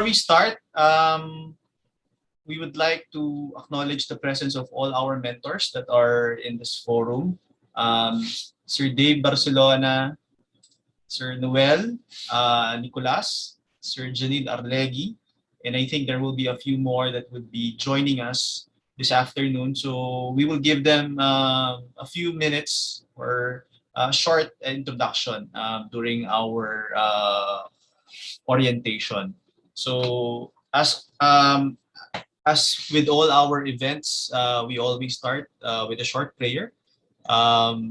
before we start, we would like to acknowledge the presence of all our mentors that are in this forum. Sir Dave Barcelona, Sir Noel, Nicolas, Sir Janine Arlegui, and I think there will be a few more that would be joining us this afternoon. So we will give them a few minutes or a short introduction during our orientation. So as with all our events, we always start with a short prayer.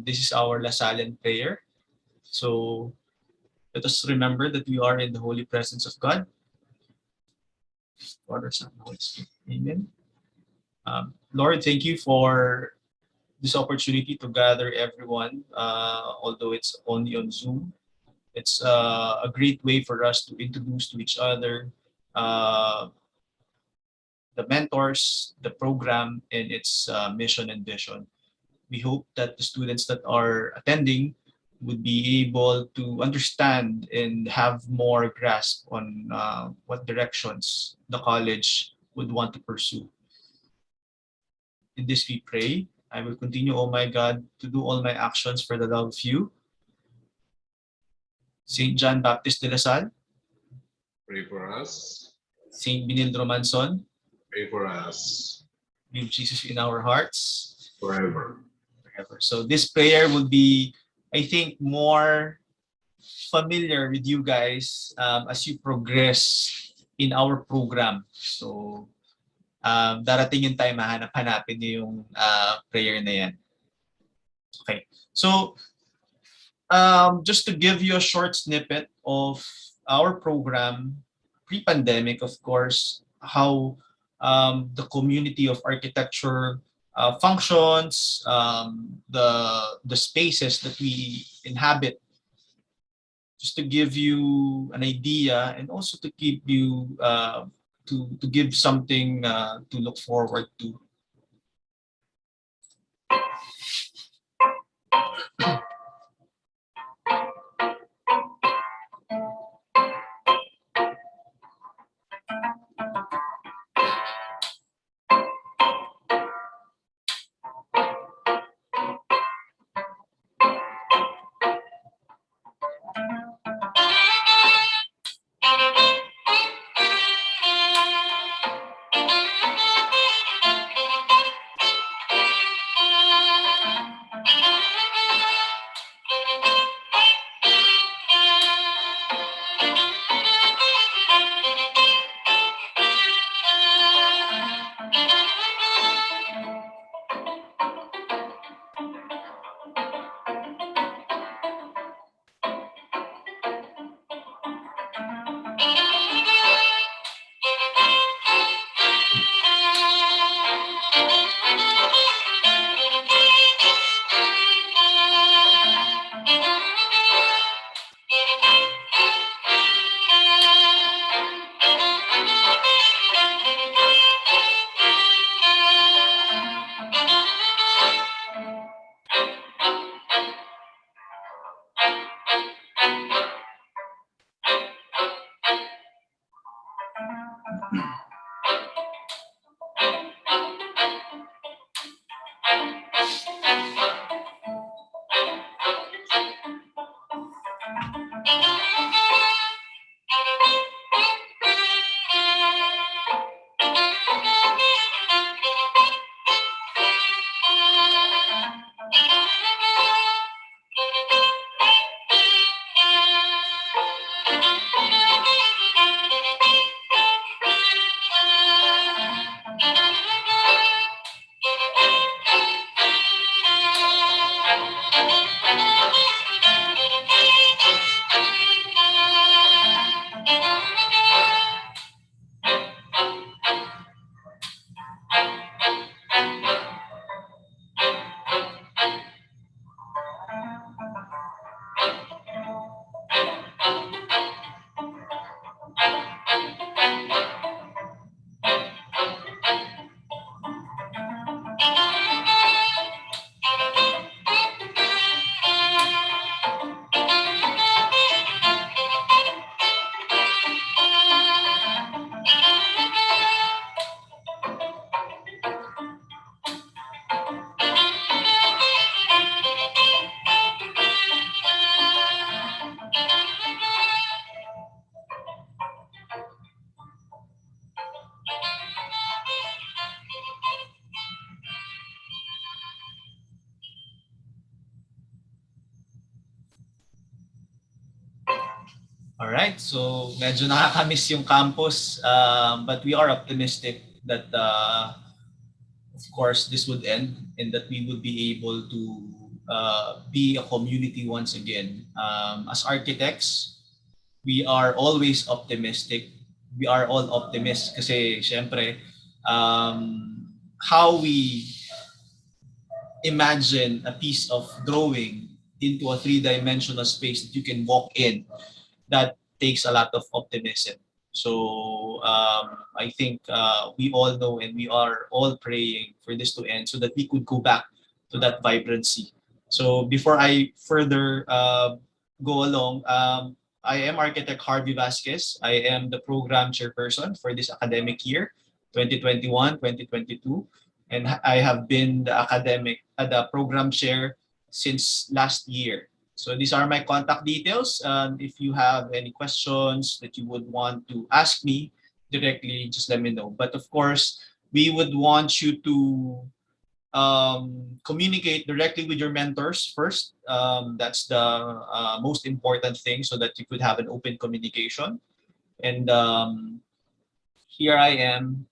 This is our Lasallian prayer. So let us remember that we are in the holy presence of God. Father, Son, Holy Spirit. Amen. Lord, thank you for this opportunity to gather everyone, although it's only on Zoom. It's a great way for us to introduce to each other uh, the mentors, the program, and its mission and vision. We hope that the students that are attending would be able to understand and have more grasp on what directions the college would want to pursue. In this we pray. I will continue, oh my God, to do all my actions for the love of you. Saint John Baptist de la Salle, Pray for us. Saint Benilde Romanson, Pray for us. with Jesus in our hearts Forever. forever. So this prayer will be, I think, more familiar with you guys as you progress in our program. So darating yung time, hanapin niyo yung prayer na yan. Okay. So just to give you a short snippet of our program, pre-pandemic, of course, how the community of architecture functions, the spaces that we inhabit, just to give you an idea and also to keep you to give something to look forward to. Alright, so medyo nakakamiss yung campus, but we are optimistic that of course this would end and that we would be able to be a community once again. As architects, we are always optimistic. We are all optimists kasi syempre how we imagine a piece of drawing into a three-dimensional space that you can walk in, that takes a lot of optimism. So I think we all know and we are all praying for this to end so that we could go back to that vibrancy. So before I further go along, I am Architect Harvey Vasquez. I am the Program Chairperson for this academic year, 2021-2022. And I have been the Program Chair since last year. So these are my contact details. If you have any questions that you would want to ask me directly, just let me know. But of course, we would want you to communicate directly with your mentors first. That's the most important thing so that you could have an open communication. And here I am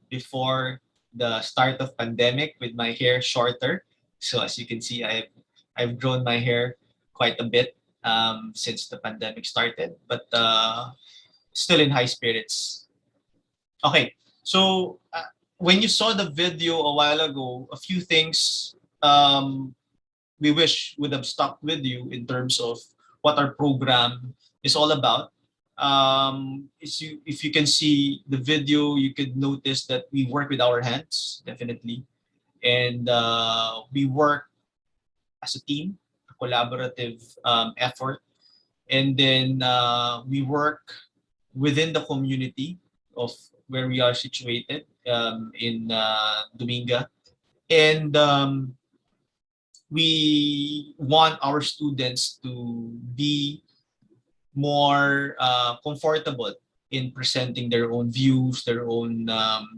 before the start of pandemic with my hair shorter. So as you can see, I've grown my hair quite a bit since the pandemic started, but still in high spirits. Okay, so when you saw the video a while ago, a few things we wish would have stuck with you in terms of what our program is all about. If you can see the video, you could notice that we work with our hands, definitely. And we work as a team, a collaborative effort. And then we work within the community of where we are situated in Dominga. And we want our students to be more comfortable in presenting their own views, their own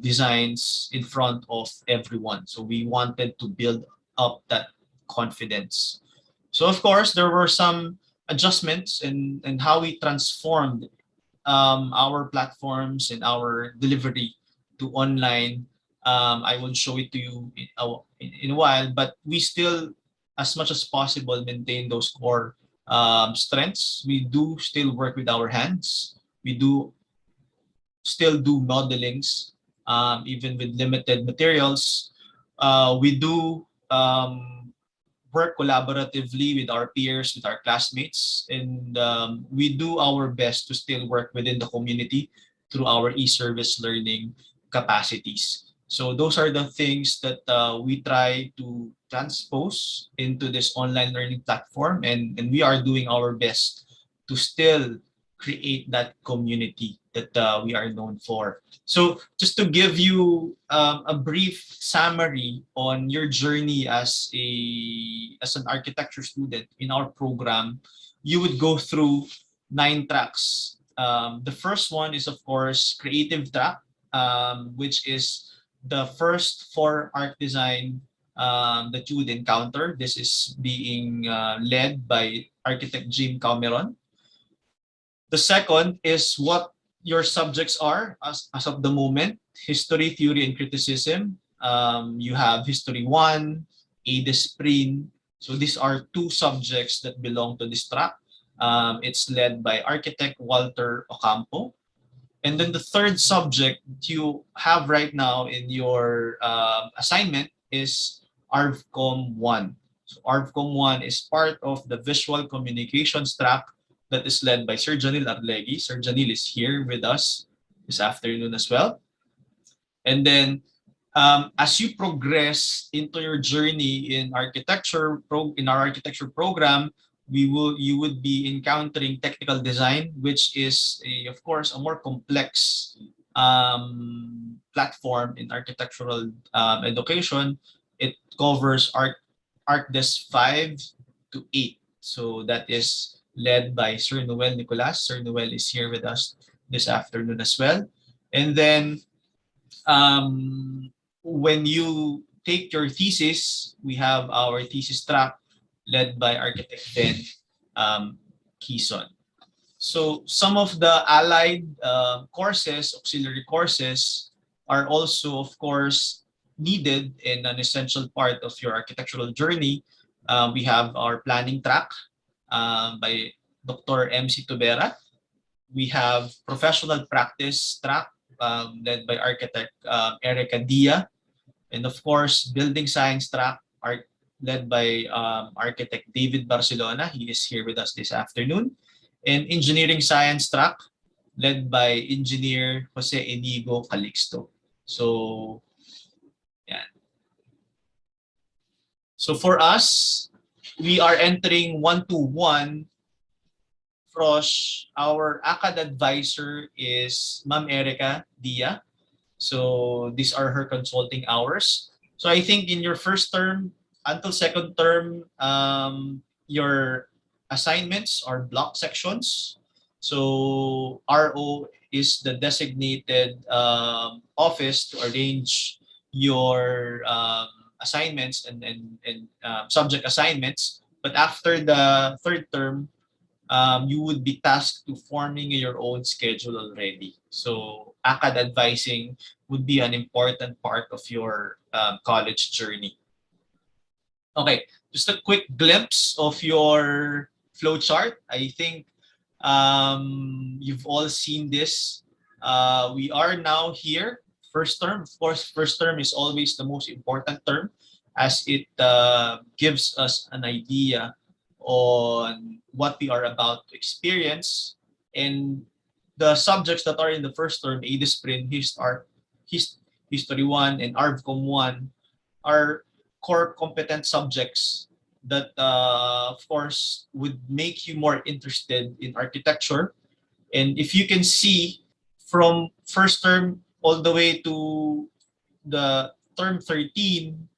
designs in front of everyone. So we wanted to build up that confidence. So of course, there were some adjustments in how we transformed our platforms and our delivery to online. I will show it to you in a while, but we still, as much as possible, maintain those core strengths. We do still work with our hands. We do still do modelings, even with limited materials. We do work collaboratively with our peers, with our classmates, and we do our best to still work within the community through our e-service learning capacities. So those are the things that we try to transpose into this online learning platform, and we are doing our best to still create that community that we are known for. So just to give you a brief summary on your journey as an architecture student in our program, you would go through 9 tracks. The first one is of course creative track, which is the first for art design that you would encounter. This is being led by architect Jim Cameron. The second is what your subjects are as of the moment: history, theory, and criticism. You have history 1, A Discipline. So these are 2 subjects that belong to this track. It's led by architect Walter Ocampo. And then the third subject you have right now in your assignment is ARVCOM 1. So ARVCOM 1 is part of the visual communications track that is led by Sir Janil Arlegui. Sir Janil is here with us this afternoon as well. And then as you progress into your journey in in our architecture program, you would be encountering technical design, which is of course a more complex platform in architectural education. It covers ArcDes 5 to 8. So that is led by Sir Noel Nicolas. Sir Noel is here with us this afternoon as well. And then when you take your thesis, we have our thesis track led by architect Ben Kison. So some of the allied courses, auxiliary courses, are also, of course, needed in an essential part of your architectural journey. We have our planning track by Dr. MC Tubera. We have professional practice track led by architect Erica Dia. And of course, building science track led by architect David Barcelona. He is here with us this afternoon. And engineering science track led by engineer Jose Enigo Calixto. So, yeah. So for us, we are entering 121. Frosh, our ACAD advisor is Ma'am Erica Dia. So these are her consulting hours. So I think in your first term until second term, your assignments are block sections. So RO is the designated office to arrange your assignments and subject assignments. But after the third term, you would be tasked to forming your own schedule already. So ACAD advising would be an important part of your college journey. Okay, just a quick glimpse of your flowchart. I think you've all seen this. We are now here, first term. Of course, first term is always the most important term as it gives us an idea on what we are about to experience. And the subjects that are in the first term, ADISPRIN, History 1, and ARVCOM 1, are core competent subjects that, of course, would make you more interested in architecture. And if you can see from first term all the way to the term 13,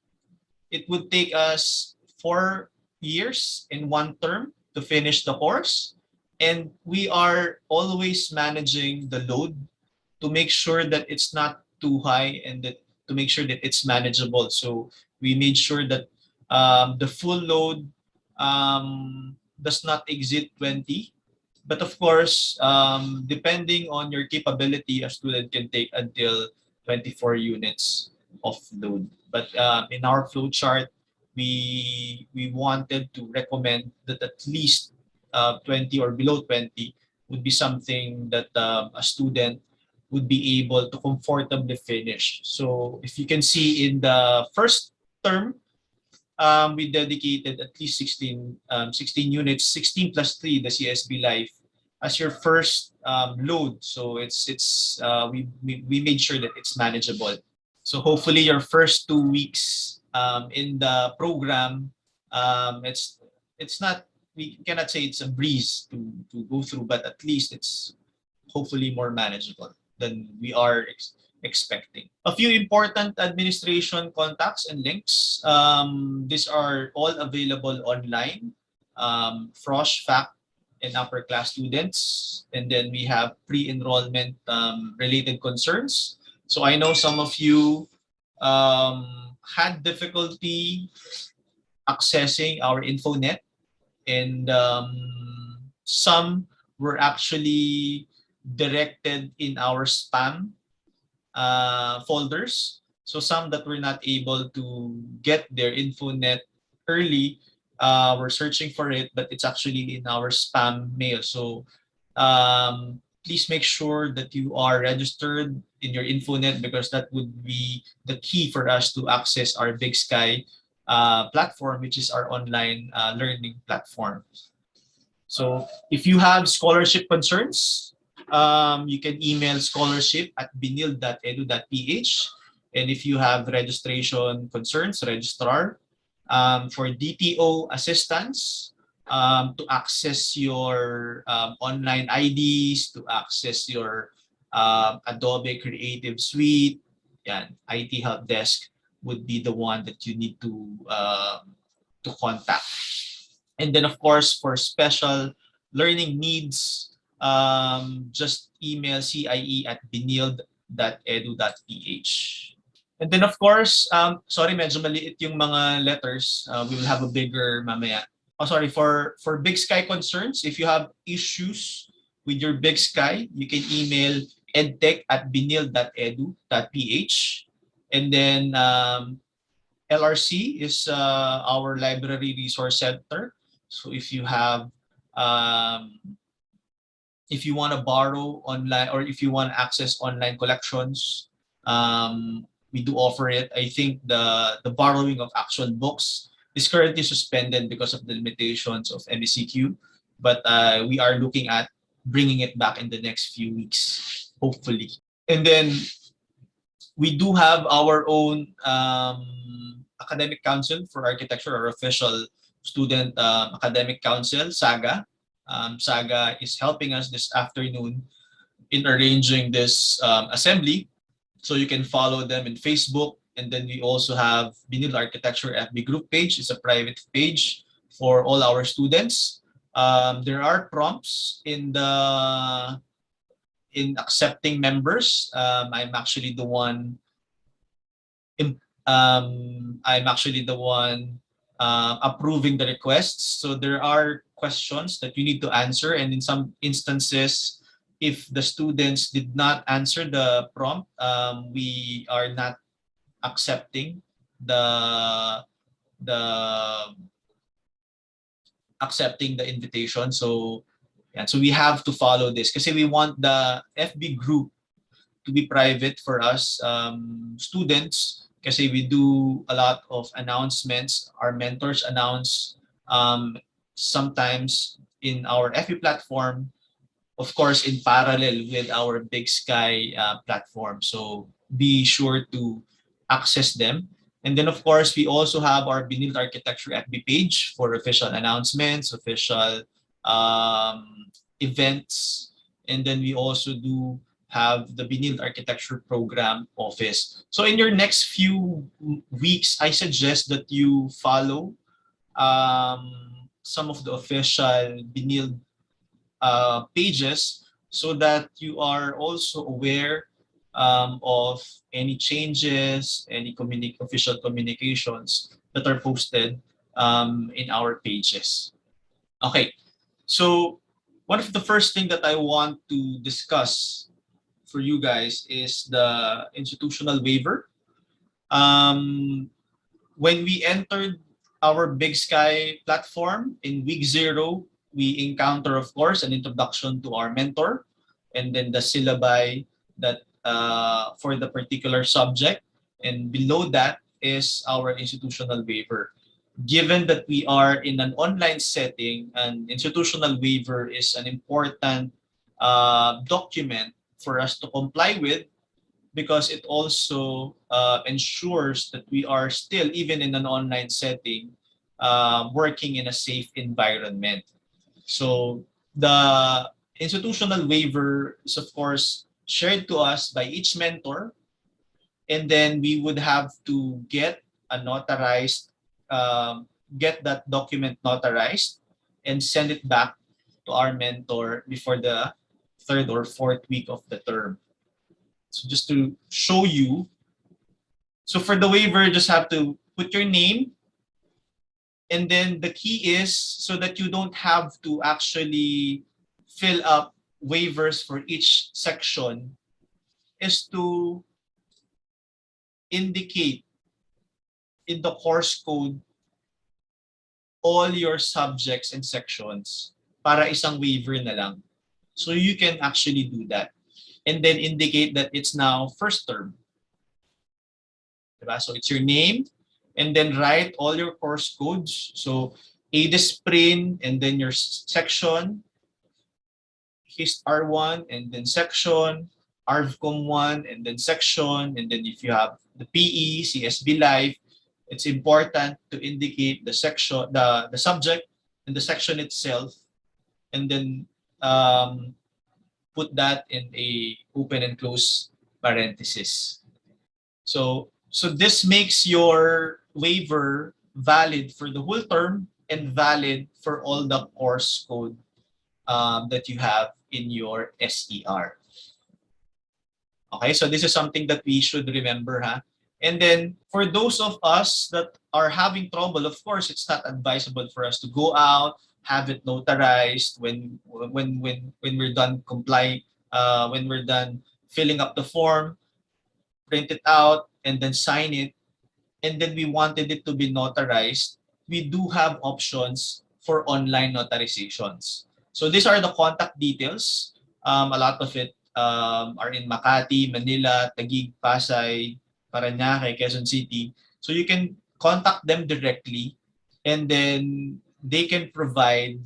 it would take us 4 years in one term to finish the course. And we are always managing the load to make sure that it's not too high and that to make sure that it's manageable. So we made sure that the full load does not exceed 20. But of course, depending on your capability, a student can take until 24 units of load. But in our flow chart, we wanted to recommend that at least 20 or below 20 would be something that a student would be able to comfortably finish. So if you can see in the first term, we dedicated at least 16 units, 16 plus 3, the CSB Life, as your first load. So we made sure that it's manageable. So hopefully your first 2 weeks in the program, it's not, we cannot say it's a breeze to go through, but at least it's hopefully more manageable than we are expecting. A few important administration contacts and links. These are all available online. Frosh, Fact, and upper class students. And then we have pre-enrollment related concerns. So I know some of you had difficulty accessing our infonet, and some were actually directed in our spam folders. So some that were not able to get their infonet early were searching for it, but it's actually in our spam mail. So please make sure that you are registered in your infonet, because that would be the key for us to access our Big Sky platform, which is our online learning platform. So if you have scholarship concerns, you can email scholarship@benilde.edu.ph. And if you have registration concerns, registrar. For DTO assistance, to access your online IDs, to access your Adobe Creative Suite, yan, IT Help Desk would be the one that you need to contact. And then, of course, for special learning needs, just email cie@benilde.edu.ph. And then, of course, sorry, medyo maliit yung mga letters. We will have a bigger mamaya. Oh, sorry, for Big Sky concerns, if you have issues with your Big Sky, you can email edtech@benilde.edu.ph. And then LRC is our library resource center. So if you want to borrow online or if you want to access online collections, we do offer it. I think the borrowing of actual books is currently suspended because of the limitations of MECQ, but we are looking at bringing it back in the next few weeks, hopefully. And then we do have our own academic council for architecture, our official student academic council, SAGA. SAGA is helping us this afternoon in arranging this assembly. So you can follow them in Facebook. And then we also have Benilde Architecture FB group page. It's a private page for all our students. There are prompts in accepting members. I'm actually the one approving the requests. So there are questions that you need to answer, and in some instances, if the students did not answer the prompt, we are not accepting the invitation. So yeah, so we have to follow this because we want the FB group to be private for us students, because we do a lot of announcements. Our mentors announce sometimes in our FB platform, of course, in parallel with our Big Sky platform. So be sure to access them. And then, of course, we also have our Benilde Architecture FB page for official announcements, official events. And then we also do have the Benilde Architecture Program office. So in your next few weeks, I suggest that you follow some of the official Benilde pages so that you are also aware of any changes, any official communications that are posted in our pages. Okay, so one of the first thing that I want to discuss for you guys is the institutional waiver. When we entered our Big Sky platform in week 0, we encounter, of course, an introduction to our mentor, and then the syllabi that for the particular subject. And below that is our institutional waiver. Given that we are in an online setting, an institutional waiver is an important document for us to comply with, because it also ensures that we are still, even in an online setting, working in a safe environment. So the institutional waiver is, of course, shared to us by each mentor, and then we would have to get that document notarized and send it back to our mentor before the 3rd or 4th week of the term. So just to show you, so for the waiver, you just have to put your name, and then the key is, so that you don't have to actually fill up waivers for each section, is to indicate in the course code all your subjects and sections para isang waiver na lang. So you can actually do that. And then indicate that it's now first term. Diba? So it's your name, and then write all your course codes. So ADISPRIN, and then your section, HIST R1, and then section, ARVCOM 1, and then section, and then if you have the PE, CSB Life, it's important to indicate the section, the subject, and the section itself, and then put that in a open and close parenthesis. So this makes your waiver valid for the whole term and valid for all the course code that you have in your SER. Okay, so this is something that we should remember, huh? And then for those of us that are having trouble, of course, it's not advisable for us to go out, have it notarized, when we're done when we're done filling up the form, print it out, and then sign it, and then we wanted it to be notarized, we do have options for online notarizations. So these are the contact details. A lot of it are in Makati, Manila, Taguig, Pasay, Parañaque, Quezon City. So you can contact them directly, and then they can provide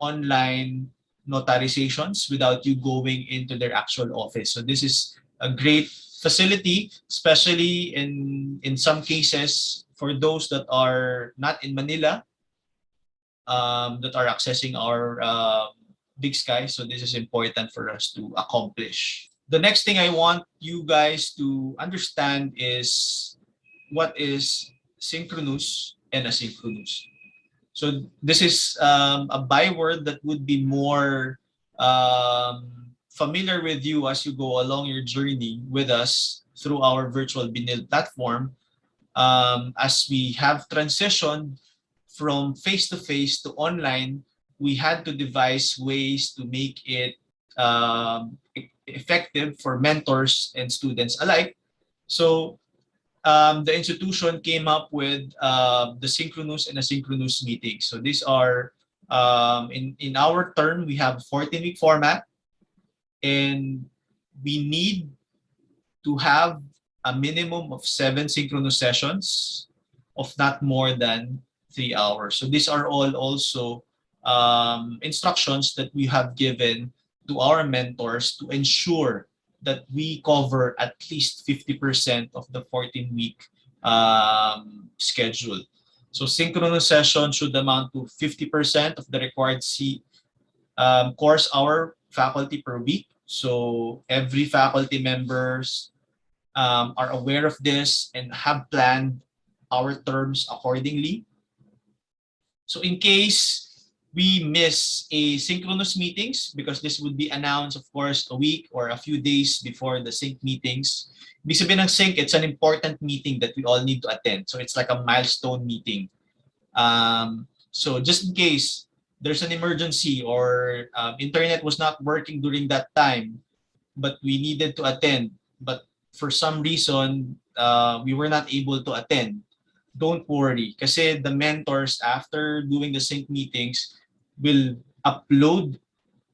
online notarizations without you going into their actual office. So this is a great facility, especially in some cases for those that are not in Manila, that are accessing our Big Sky. So this is important for us to accomplish. The next thing I want you guys to understand is what is synchronous and asynchronous. So this is a byword that would be more familiar with you as you go along your journey with us through our virtual Benilde platform. As we have transitioned from face-to-face to online, we had to devise ways to make it effective for mentors and students alike. So the institution came up with the synchronous and asynchronous meetings. So these are, in our term, we have 14-week format, and we need to have a minimum of 7 synchronous sessions of not more than 3 hours. So these are all also instructions that we have given to our mentors to ensure that we cover at least 50% of the 14-week schedule. So synchronous session should amount to 50% of the required course hour faculty per week. So every faculty members are aware of this and have planned our terms accordingly. So in case we miss a synchronous meetings, because this would be announced, of course, a week or a few days before the sync meetings. Ibig sabihin ng sync, it's an important meeting that we all need to attend. So it's like a milestone meeting. So just in case there's an emergency or internet was not working during that time, but we needed to attend, but for some reason, we were not able to attend, don't worry. Kasi the mentors, after doing the sync meetings, will upload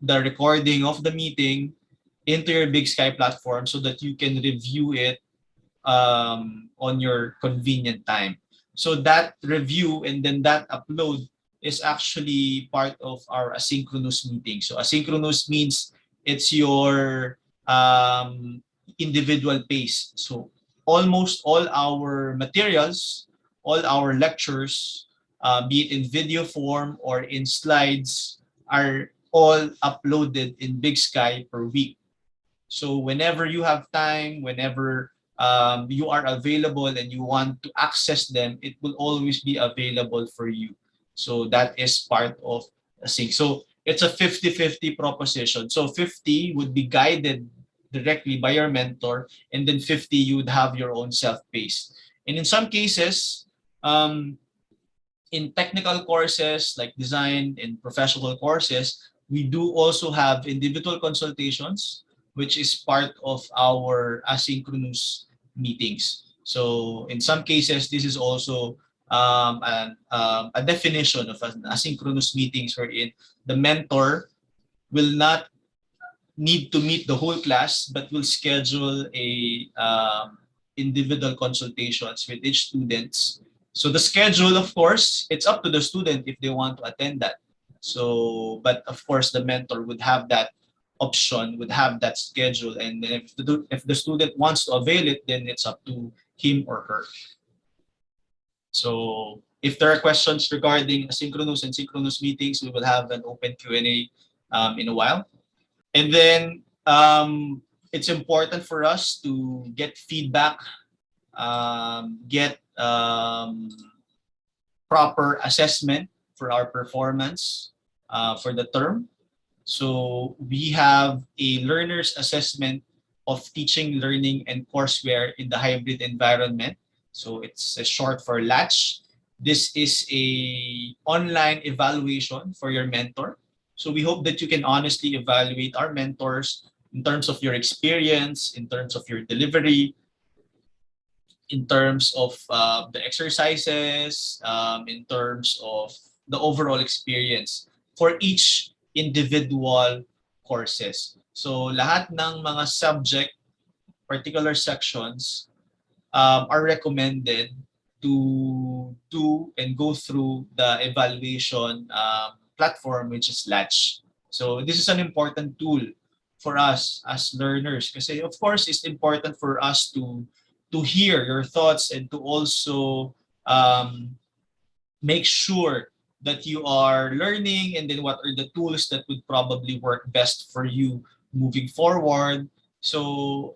the recording of the meeting into your Big Sky platform so that you can review it on your convenient time. So that review and then that upload is actually part of our asynchronous meeting. So asynchronous means it's your individual pace. So almost all our materials, all our lectures, be it in video form or in slides, are all uploaded in Big Sky per week. So whenever you have time, whenever you are available and you want to access them, it will always be available for you. So that is part of the sync. So it's a 50-50 proposition. So 50 would be guided directly by your mentor, and then 50 you would have your own self-paced. And in some cases, in technical courses like design and professional courses, we do also have individual consultations, which is part of our asynchronous meetings. So in some cases, this is also a definition of an asynchronous meetings wherein the mentor will not need to meet the whole class, but will schedule a individual consultations with each students. So the schedule, of course, it's up to the student if they want to attend that. So, but of course, the mentor would have that option, would have that schedule, and if the student wants to avail it, then it's up to him or her. So, if there are questions regarding asynchronous and synchronous meetings, we will have an open Q&A in a while. And then it's important for us to get feedback, get proper assessment for our performance for the term. So we have a learner's assessment of teaching, learning, and courseware in the hybrid environment. So it's a short for LATCH. This is a online evaluation for your mentor. So we hope that you can honestly evaluate our mentors in terms of your experience, in terms of your delivery, in terms of the exercises, in terms of the overall experience for each individual courses. So lahat ng mga subject, particular sections are recommended to do and go through the evaluation platform, which is Latch. So this is an important tool for us as learners kasi of course it's important for us to hear your thoughts and to also make sure that you are learning and then what are the tools that would probably work best for you moving forward. So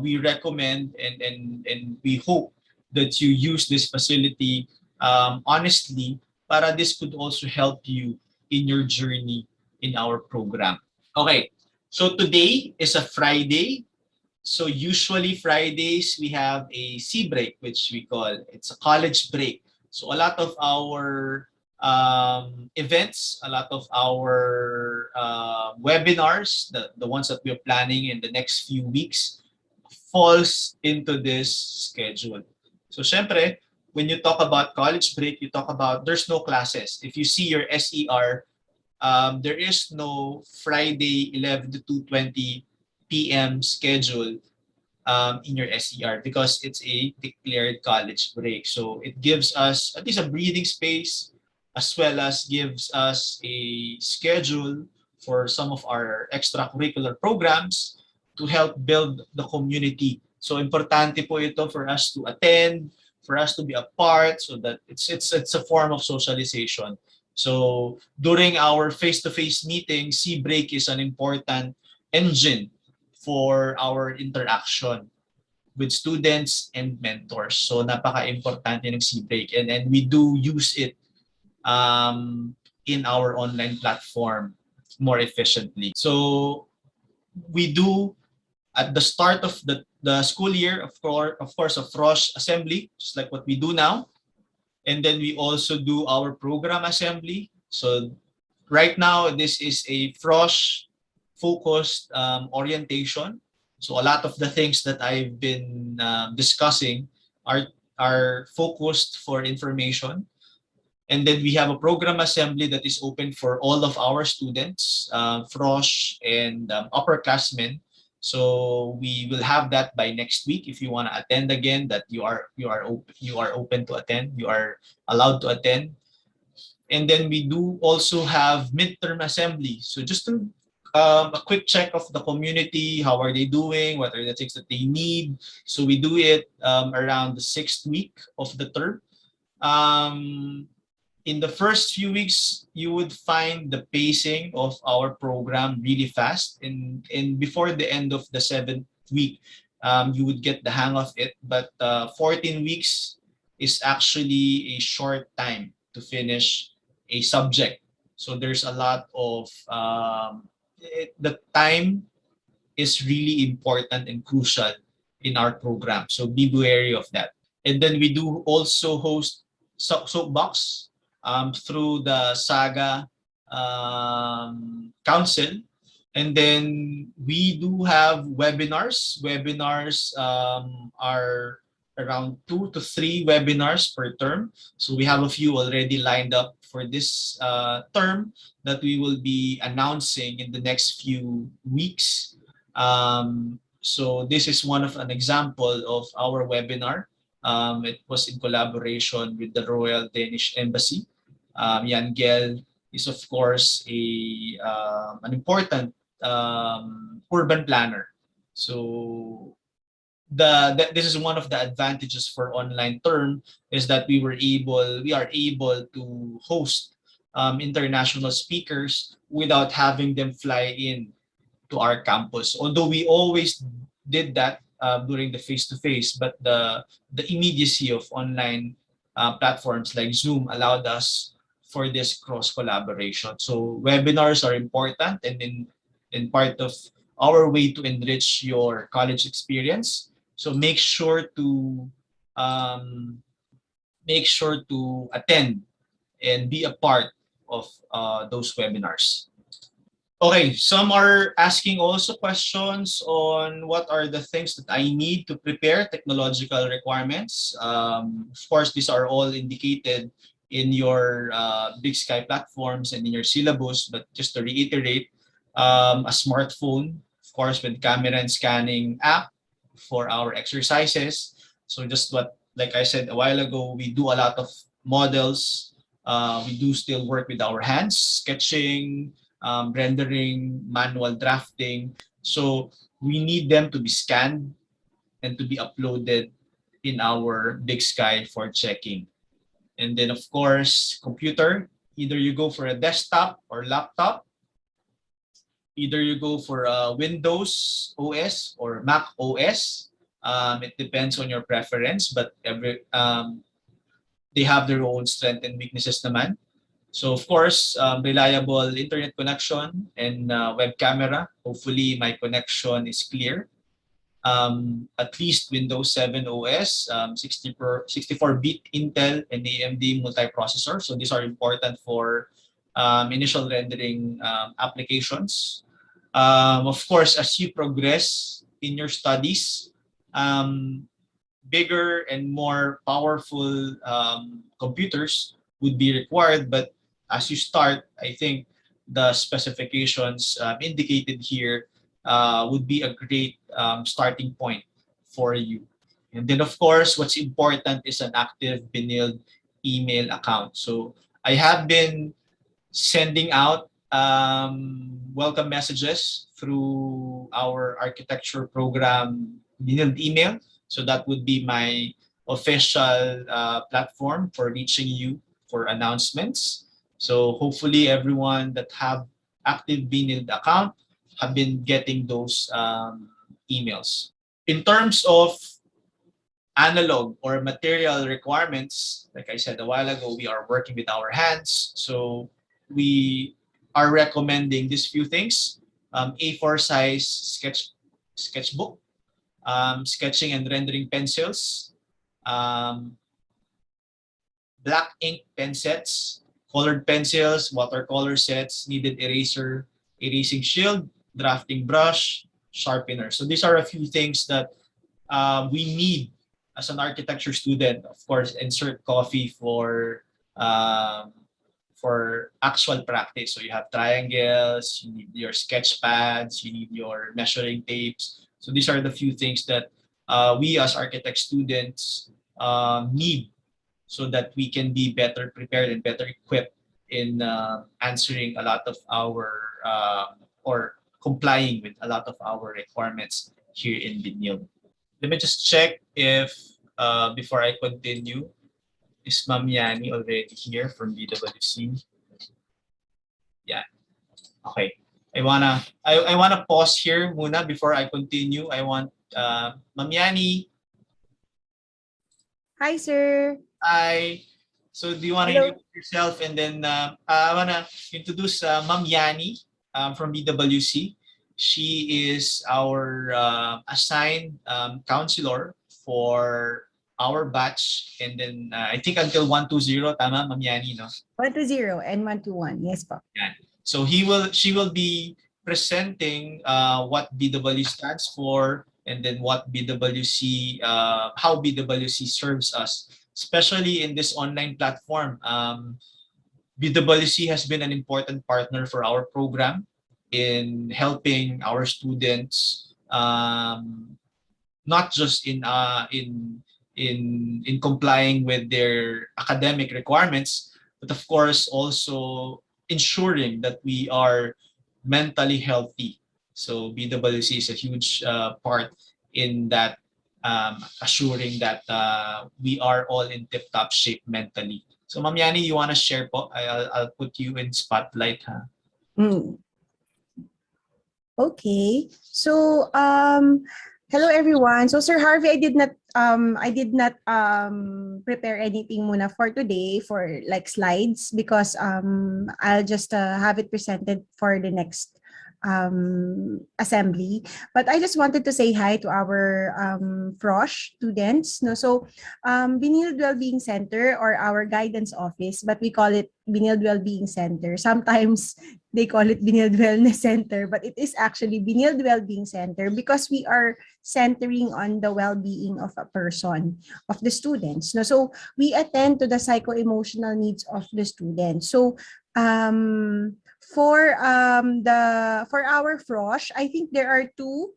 we recommend and we hope that you use this facility honestly para this could also help you in your journey in our program. Okay, so today is a Friday. So usually Fridays we have a C break, which we call it's a college break. So a lot of our events, a lot of our webinars, the ones that we're planning in the next few weeks, falls into this schedule. So syempre, when you talk about college break, you talk about there's no classes. If you see your SER, there is no Friday 11 to 2:20 p.m. schedule in your SER because it's a declared college break. So it gives us at least a breathing space as well as gives us a schedule for some of our extracurricular programs to help build the community. So importante po ito for us to attend, for us to be a part so that it's a form of socialization. So during our face-to-face meetings, C break is an important engine for our interaction with students and mentors. So napaka-importante ng C-Break and we do use it in our online platform more efficiently. So we do at the start of the school year, of course, a Frosh Assembly, just like what we do now. And then we also do our program assembly. So right now, this is a Frosh focused orientation. So a lot of the things that I've been discussing are focused for information. And then we have a program assembly that is open for all of our students, Frosh and upperclassmen. So we will have that by next week. If you want to attend again, that you are open to attend, you are allowed to attend. And then we do also have midterm assembly. So just to a quick check of the community, how are they doing, what are the things that they need. So we do it around the 6th week of the term. In the first few weeks, you would find the pacing of our program really fast. And before the end of the 7th week, you would get the hang of it. But 14 weeks is actually a short time to finish a subject. So there's a lot of, the time is really important and crucial in our program. So be wary of that. And then we do also host soapbox through the SAGA Council. And then we do have webinars. Webinars are around 2 to 3 webinars per term. So we have a few already lined up for this term that we will be announcing in the next few weeks. So this is one of an example of our webinar. It was in collaboration with the Royal Danish Embassy. Jan Gel is of course an important urban planner. So this is one of the advantages for online term is that we are able to host international speakers without having them fly in to our campus. Although we always did that during the face-to-face, but the immediacy of online platforms like Zoom allowed us for this cross collaboration. So webinars are important and in part of our way to enrich your college experience. So make sure to um, make sure to attend and be a part of those webinars. Okay, some are asking also questions on what are the things that I need to prepare technological requirements. Of course, these are all indicated in your Big Sky platforms and in your syllabus, but just to reiterate, a smartphone, of course, with camera and scanning app for our exercises. So just what, like I said a while ago, we do a lot of models. We do still work with our hands, sketching, rendering, manual drafting. So we need them to be scanned and to be uploaded in our Big Sky for checking. And then of course, computer, either you go for a desktop or laptop, either you go for a Windows OS or Mac OS. It depends on your preference, but they have their own strength and weaknesses naman. So of course, reliable internet connection and web camera. Hopefully my connection is clear. At least Windows 7 OS, 64-bit Intel and AMD multiprocessor. So these are important for initial rendering applications. Of course, as you progress in your studies, bigger and more powerful computers would be required. But as you start, I think the specifications indicated here would be a great starting point for you. And then, of course, what's important is an active Benilde email account. So I have been sending out welcome messages through our architecture program Benilde email. So that would be my official platform for reaching you for announcements. So hopefully everyone that have active Benilde account have been getting those emails. In terms of analog or material requirements, like I said a while ago, we are working with our hands. So we are recommending these few things. A4 size sketchbook, sketching and rendering pencils, black ink pen sets, colored pencils, watercolor sets, needed eraser, erasing shield, drafting brush, sharpener. So these are a few things that we need as an architecture student. Of course, insert coffee for actual practice. So you have triangles, you need your sketch pads, you need your measuring tapes. So these are the few things that we as architect students need so that we can be better prepared and better equipped in answering a lot of our or complying with a lot of our requirements here in Benilde. Let me just check if before I continue, is Ma'am Yani already here from BWC? Yeah. Okay. I wanna pause here muna before I continue. I want Ma'am Yani. Hi, sir. Hi. So do you want to Hello. introduce yourself and then I wanna introduce Ma'am Yani from BWC. She is our assigned counselor for our batch, and then I think until 120, tama, Ma'am Yani, no? 120 and 121. Yes, po. Yan. So she will be presenting what BW stands for, and then what BWC, how BWC serves us, especially in this online platform. BWC has been an important partner for our program in helping our students, not just in complying with their academic requirements, but of course also ensuring that we are mentally healthy. So BWC is a huge part in that, assuring that we are all in tip-top shape mentally. So Ma'am Yani, you want to share po? I'll put you in spotlight, ha? Mm. Okay. So, hello everyone. So, Sir Harvey, I did not prepare anything muna for today for like slides because I'll just have it presented for the next assembly. But I just wanted to say hi to our Frosh students. No, so Benilde Wellbeing Center, or our guidance office, but we call it Benilde Wellbeing Center. Sometimes they call it Benilde Wellness Center, but it is actually Benilde Wellbeing Center because we are centering on the well-being of a person, of the students. No, so we attend to the psycho-emotional needs of the students. So for our Frosh, I think there are two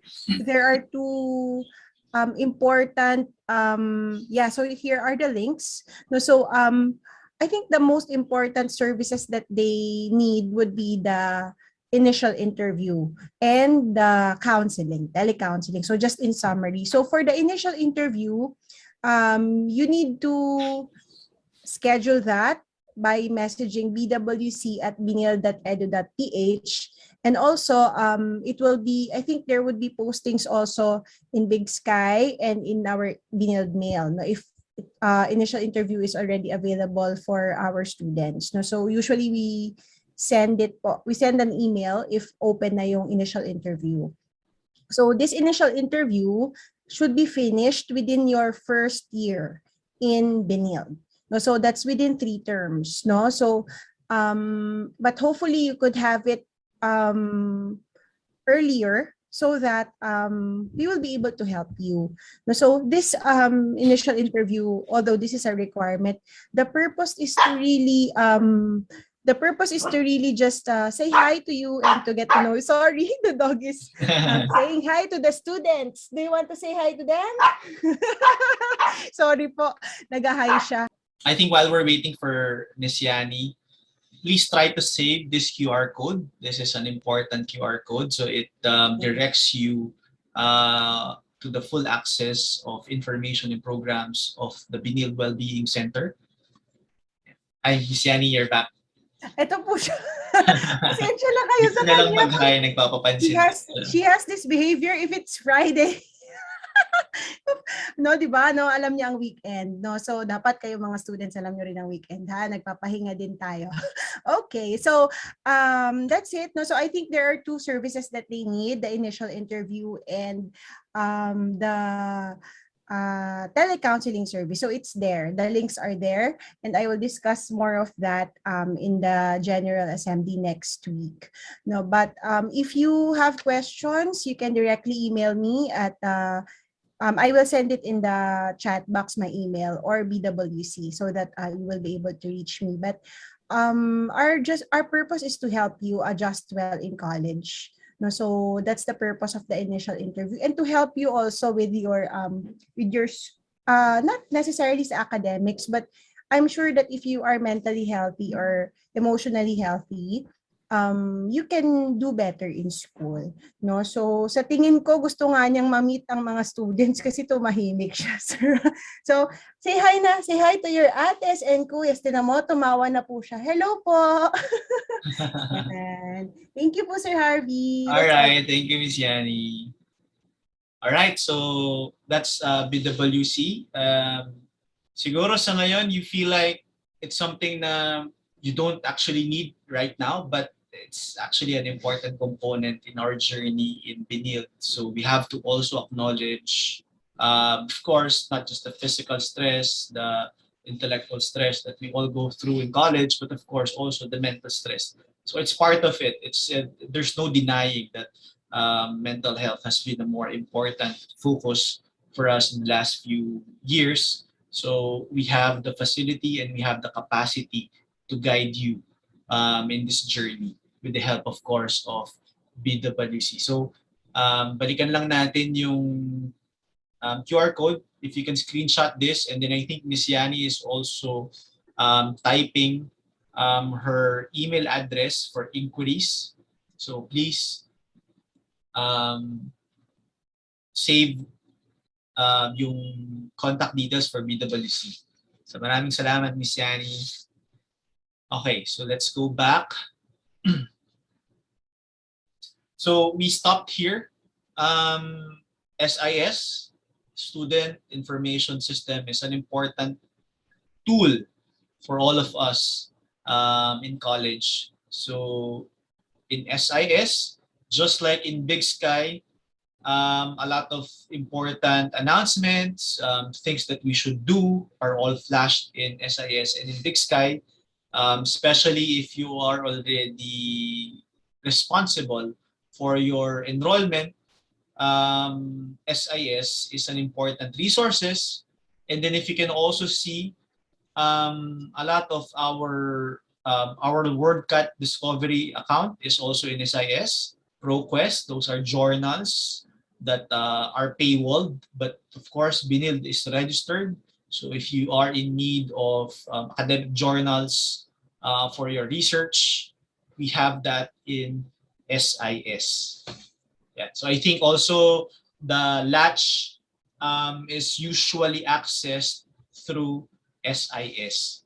important yeah, so here are the links. No, so I think the most important services that they need would be the initial interview and the counseling, telecounseling. So just in summary, so for the initial interview, you need to schedule that by messaging bwc@benilde.edu.ph. And also, it will be, I think there would be postings also in Big Sky and in our Benilde Mail. No, if initial interview is already available for our students. No, so usually we send an email if open na yung initial interview. So this initial interview should be finished within your first year in Benilde. No, so that's within 3 terms. No, so but hopefully you could have it earlier so that we will be able to help you. No, so this initial interview, although this is a requirement, the purpose is to really just say hi to you and to get to know. Sorry, the dog is saying hi to the students. Do you want to say hi to them? Sorry po, nag-hi siya. I think while we're waiting for Ms. Yani, please try to save this QR code. This is an important QR code. So it directs you to the full access of information and programs of the Benilde Wellbeing Center. Ay, Ms. Yani, you're back. Ito po siya. Pasensya na kayo sa Gusto na lang kanya. mag-hi, nagpapapansin. She has this behavior if it's Friday. No, di ba? No, alam niya ang weekend. No, so dapat kayo mga students alam niyo rin ang weekend, ha? Nagpapahinga din tayo. Okay, so that's it. No, so I think there are 2 services that they need: the initial interview and the telecounseling service. So it's there. The links are there, and I will discuss more of that in the General Assembly next week. No, but if you have questions, you can directly email me at I will send it in the chat box, my email, or BWC, so that you will be able to reach me. But our purpose is to help you adjust well in college. No, so that's the purpose of the initial interview, and to help you also with your not necessarily sa academics, but I'm sure that if you are mentally healthy or emotionally healthy, you can do better in school. No, so sa tingin ko gusto nga niyang ma-meet ang mga students kasi tumahimik siya, sir. So say hi to your ates and kuyas. Tinan mo, tumawa na po siya. Hello po. Thank you po, Sir Harvey. All right, thank you, Ms. Yani. All right, so that's BWC. Siguro sa ngayon, you feel like it's something na you don't actually need right now, but it's actually an important component in our journey in Benilde. So we have to also acknowledge, of course, not just the physical stress, the intellectual stress that we all go through in college, but of course also the mental stress. So it's part of it. It's there's no denying that mental health has been a more important focus for us in the last few years. So we have the facility and we have the capacity to guide you in this journey with the help, of course, of BWC. So balikan lang natin yung QR code. If you can screenshot this, and then I think Ms. Yani is also typing her email address for inquiries. So please save yung contact details for BWC. So maraming salamat, Ms. Yani. Okay, so let's go back. So we stopped here. SIS, Student Information System, is an important tool for all of us in college. So in SIS, just like in Big Sky, a lot of important announcements, things that we should do are all flashed in SIS and in Big Sky, especially if you are already responsible for your enrollment. SIS is an important resources. And then if you can also see a lot of our WordCat Discovery account is also in SIS. ProQuest, those are journals that are paywalled, but of course, Benilde is registered. So if you are in need of academic journals for your research, we have that in SIS. Yeah. So I think also the latch is usually accessed through SIS.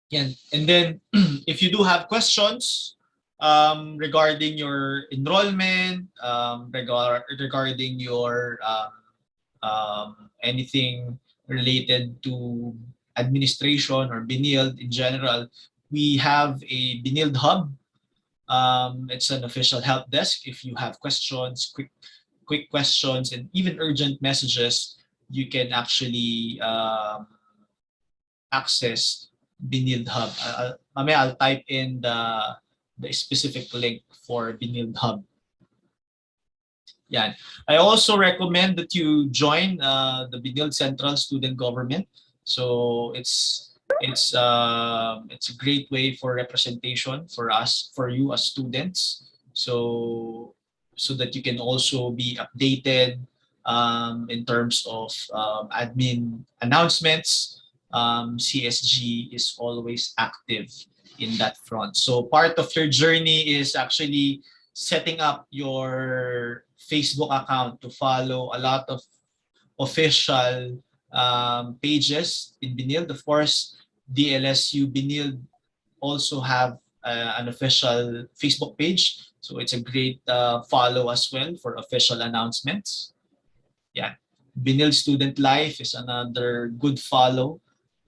Yan. And then if you do have questions regarding your enrollment, regarding your anything related to administration or Benilde in general, we have a Benilde Hub. It's an official help desk. If you have questions, quick questions, and even urgent messages, you can actually access Benilde Hub. I'll type in the specific link for Benilde Hub. Yan. I also recommend that you join the Benilde Central Student Government. So it's a great way for representation for us, for you as students. So that you can also be updated in terms of admin announcements. CSG is always active in that front. So part of your journey is actually setting up your Facebook account to follow a lot of official pages in Benilde. Of course, DLSU Benilde also have an official Facebook page. So it's a great follow as well for official announcements. Yeah. Benilde Student Life is another good follow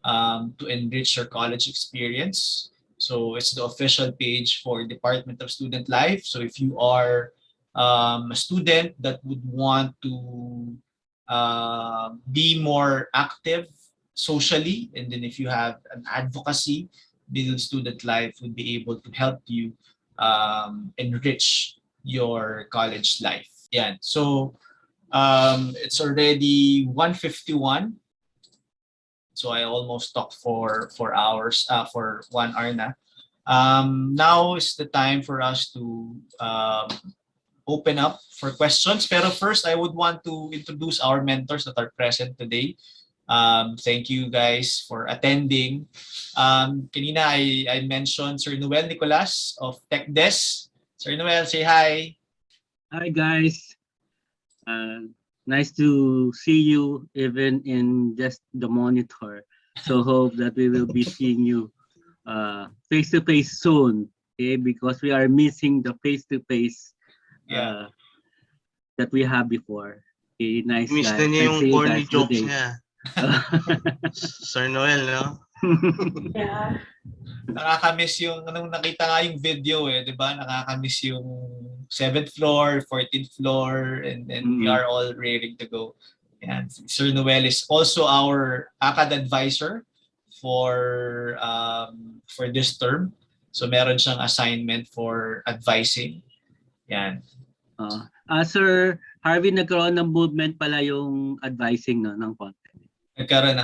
to enrich your college experience. So it's the official page for Department of Student Life. So if you are a student that would want to be more active socially, and then if you have an advocacy, Benilde Student Life would be able to help you enrich your college life. Yeah. So it's already 1:51. So I almost talked for 4 hours, for 1 hour na. Now is the time for us to open up for questions. Pero first, I would want to introduce our mentors that are present today. Thank you guys for attending. Kanina I mentioned Sir Noel Nicolas of Tech Desk. Sir Noel, say hi. Hi guys. Nice to see you even in just the monitor. So hope that we will be seeing you face to face soon. Okay, because we are missing the face to face that we have before. Okay, nice Miss guys. na niya yung See you corny guys jokes today. niya. Sir Noel, no? Yeah. Nakakamiss yung, anong nakita nga yung video di ba? Nakakamiss yung 7th floor, 14th floor, and we are all ready to go. And Sir Noel is also our ACAD advisor for this term. So meron siyang assignment for advising. Yan. Sir Harvey, nagkaroon ng movement pala yung advising ng content. Nagkaroon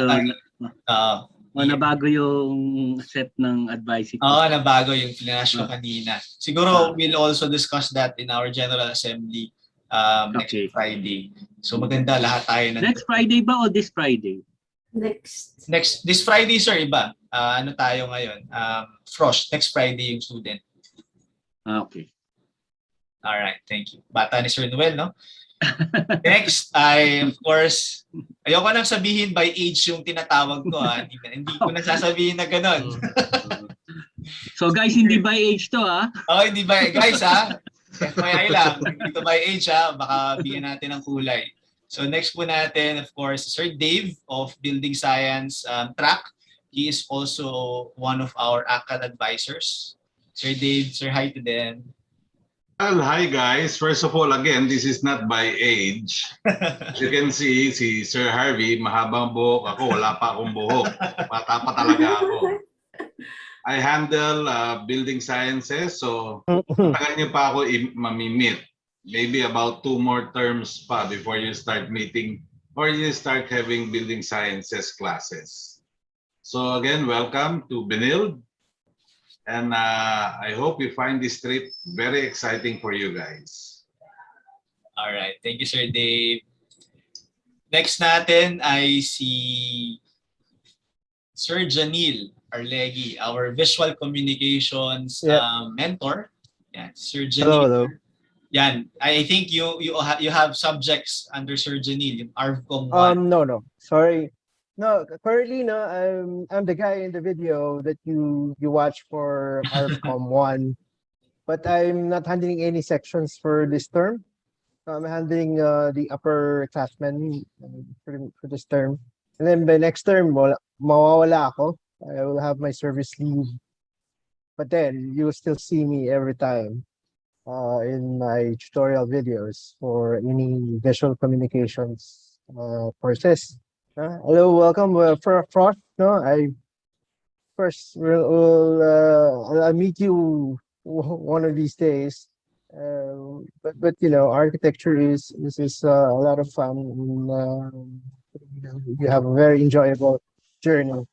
nabago yung set ng advising. Nabago yung flash ko kanina. Siguro we'll also discuss that in our General Assembly next Friday. So maganda lahat tayo. Next Friday ba o this Friday? This Friday, sir, iba. Ano tayo ngayon? Frosh, next Friday yung student. Okay. Alright, thank you. Bata ni Sir Noel, no? Next, of course, ayoko nang sabihin by age yung tinatawag ko. Hindi ko nasasabihin na gano'n. So guys, hindi by age to Hindi by, guys FYI lang, dito by age baka bigyan natin ng kulay. So next po natin, of course, Sir Dave of Building Science track. He is also one of our ACAD advisors. Sir Dave, sir, hi to them. Well, hi guys. First of all, again, this is not by age. As you can see, si Sir Harvey, mahabang buhok. Ako, wala pa akong buhok. Bata pa talaga ako. I handle building sciences, so matagal niyo pa ako mamimit. Maybe about 2 more terms pa before you start meeting or you start having building sciences classes. So again, welcome to Benilde. And I hope you find this trip very exciting for you guys. All right. Thank you, Sir Dave. Next natin ay si Sir Janil Arlegi, our visual communications mentor. Yan, Sir Janil. Hello. Yan. I think you have subjects under Sir Janil, yung ARVCOM 1. No. Sorry. No, currently, no, I'm the guy in the video that you watch for ARPCOM 1, but I'm not handling any sections for this term. I'm handling the upper classmen for this term. And then by next term, mawawala ako. I will have my service leave. But then you will still see me every time in my tutorial videos for any visual communications courses. Hello, welcome for Frosh. No, I first I'll meet you one of these days. But you know, architecture is a lot of fun. You have a very enjoyable journey.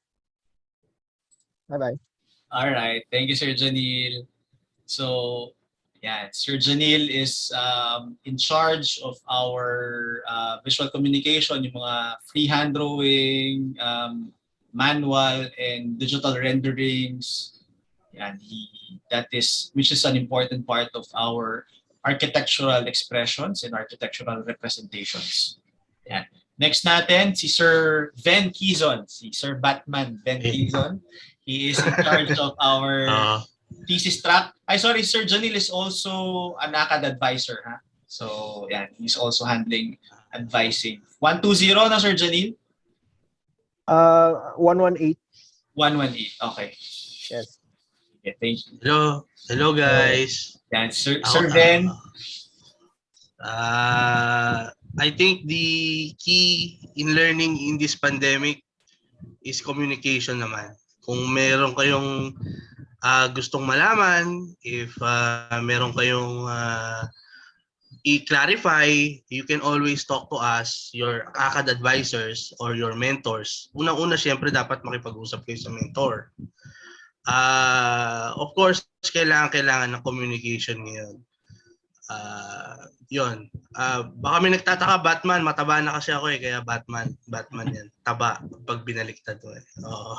Bye bye. All right. Thank you, Sir Janil. So, yeah, Sir Janil is in charge of our visual communication, yung mga freehand drawing, manual, and digital renderings. Yan, which is an important part of our architectural expressions and architectural representations. Yan. Next natin, si Sir Ben Quizon, si Sir Batman Ben Quizon. He is in charge of our thesis track. Sorry, Sir Janil is also an ACAD advisor. Ha? So, yeah, he's also handling advising. 120 na, Sir Janil? 118. 118, okay. Yes. Okay, thank you. Hello guys. Yan, Sir Ben. I think the key in learning in this pandemic is communication naman. Kung meron kayong gustong malaman, if meron kayong i-clarify, you can always talk to us, your ACAD advisors or your mentors. Unang-una, syempre dapat makipag-usap kayo sa mentor. Of course, kailangan ng communication ngayon. Yun. Baka may nagtataka, Batman, mataba na kasi ako kaya Batman yan. Taba pag binaliktad mo Oo.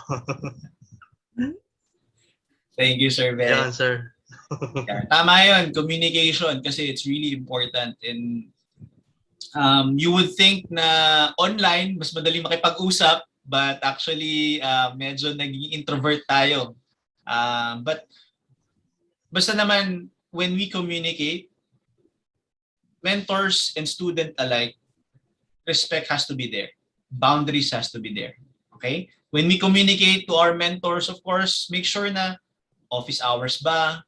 Thank you, Sir Ben. Yan, sir. Yeah, tama yun, communication, kasi it's really important. And you would think na online, mas madali makipag-usap, but actually, medyo naging introvert tayo. But basta naman, when we communicate, mentors and student alike, respect has to be there. Boundaries has to be there. Okay? When we communicate to our mentors, of course, make sure na office hours ba,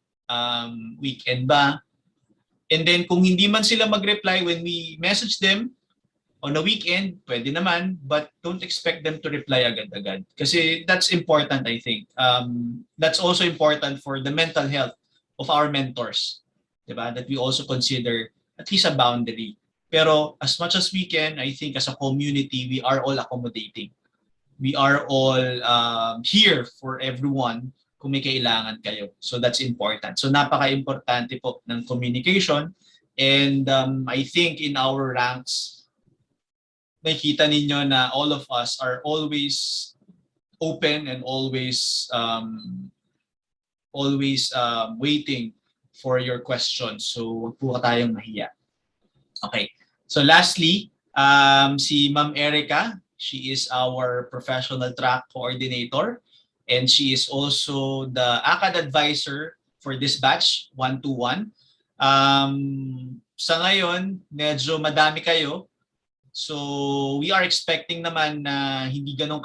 weekend ba, and then kung hindi man sila mag-reply when we message them on a weekend, pwede naman, but don't expect them to reply agad-agad. Kasi that's important, I think. That's also important for the mental health of our mentors. Diba? That we also consider at least a boundary. Pero as much as we can, I think as a community, we are all accommodating. We are all here for everyone kung may kailangan kayo. So that's important. So napaka-importante po ng communication. And I think in our ranks, nakikita ninyo na all of us are always open and always waiting for your questions. So huwag po tayong mahiya. Okay. So lastly, si Ma'am Erica, she is our professional track coordinator. And she is also the ACAD advisor for this batch, 121. Sa ngayon, medyo madami kayo. So we are expecting naman na hindi ganun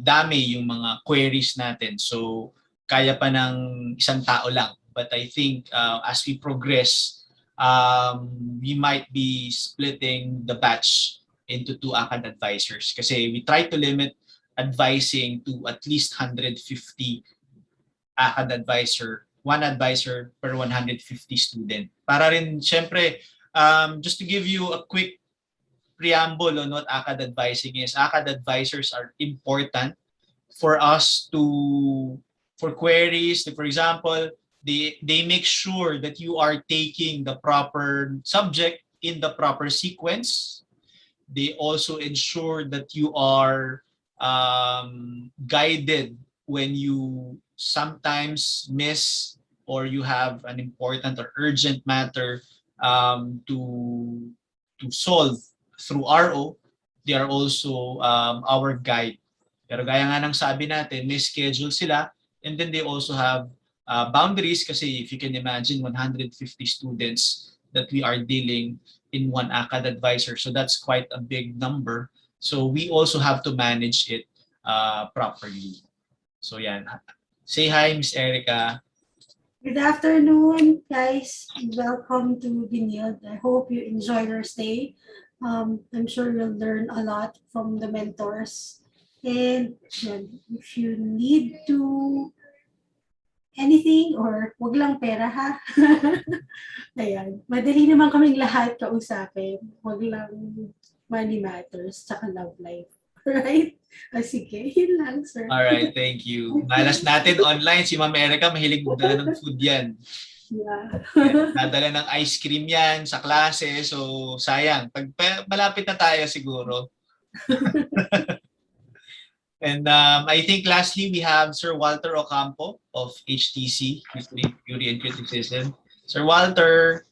dami yung mga queries natin. So kaya pa ng isang tao lang. but I think as we progress, we might be splitting the batch into 2 ACAD advisors kasi we try to limit advising to at least 150 ACAD advisor, one advisor per 150 student. Para rin, syempre, just to give you a quick preamble on what ACAD advising is, ACAD advisors are important for us to, for queries, for example, they make sure that you are taking the proper subject in the proper sequence. They also ensure that you are guided when you sometimes miss or you have an important or urgent matter to solve through RO. They are also our guide. Pero gaya nga ng sabi natin, may schedule sila, and then they also have boundaries kasi if you can imagine 150 students that we are dealing in one ACAD advisor. So that's quite a big number. So we also have to manage it properly. So yan. Say hi, Miss Erica. Good afternoon, guys. Welcome to Benilde. I hope you enjoy your stay. I'm sure you'll learn a lot from the mentors. And if you need to anything or wag lang pera ha. Ayan. Madali naman kaming lahat kausapin. Wag lang money matters tsaka love life. Right? Sige, yun lang, sir. Alright, thank you. Malas natin online, si Ma'am Erica mahilig magdala ng food yan. Yeah. Nadala ng ice cream yan sa klase, so sayang. Pag malapit na tayo siguro. And I think lastly, we have Sir Walter Ocampo of HTC, History, Theory, and Criticism. Sir Walter,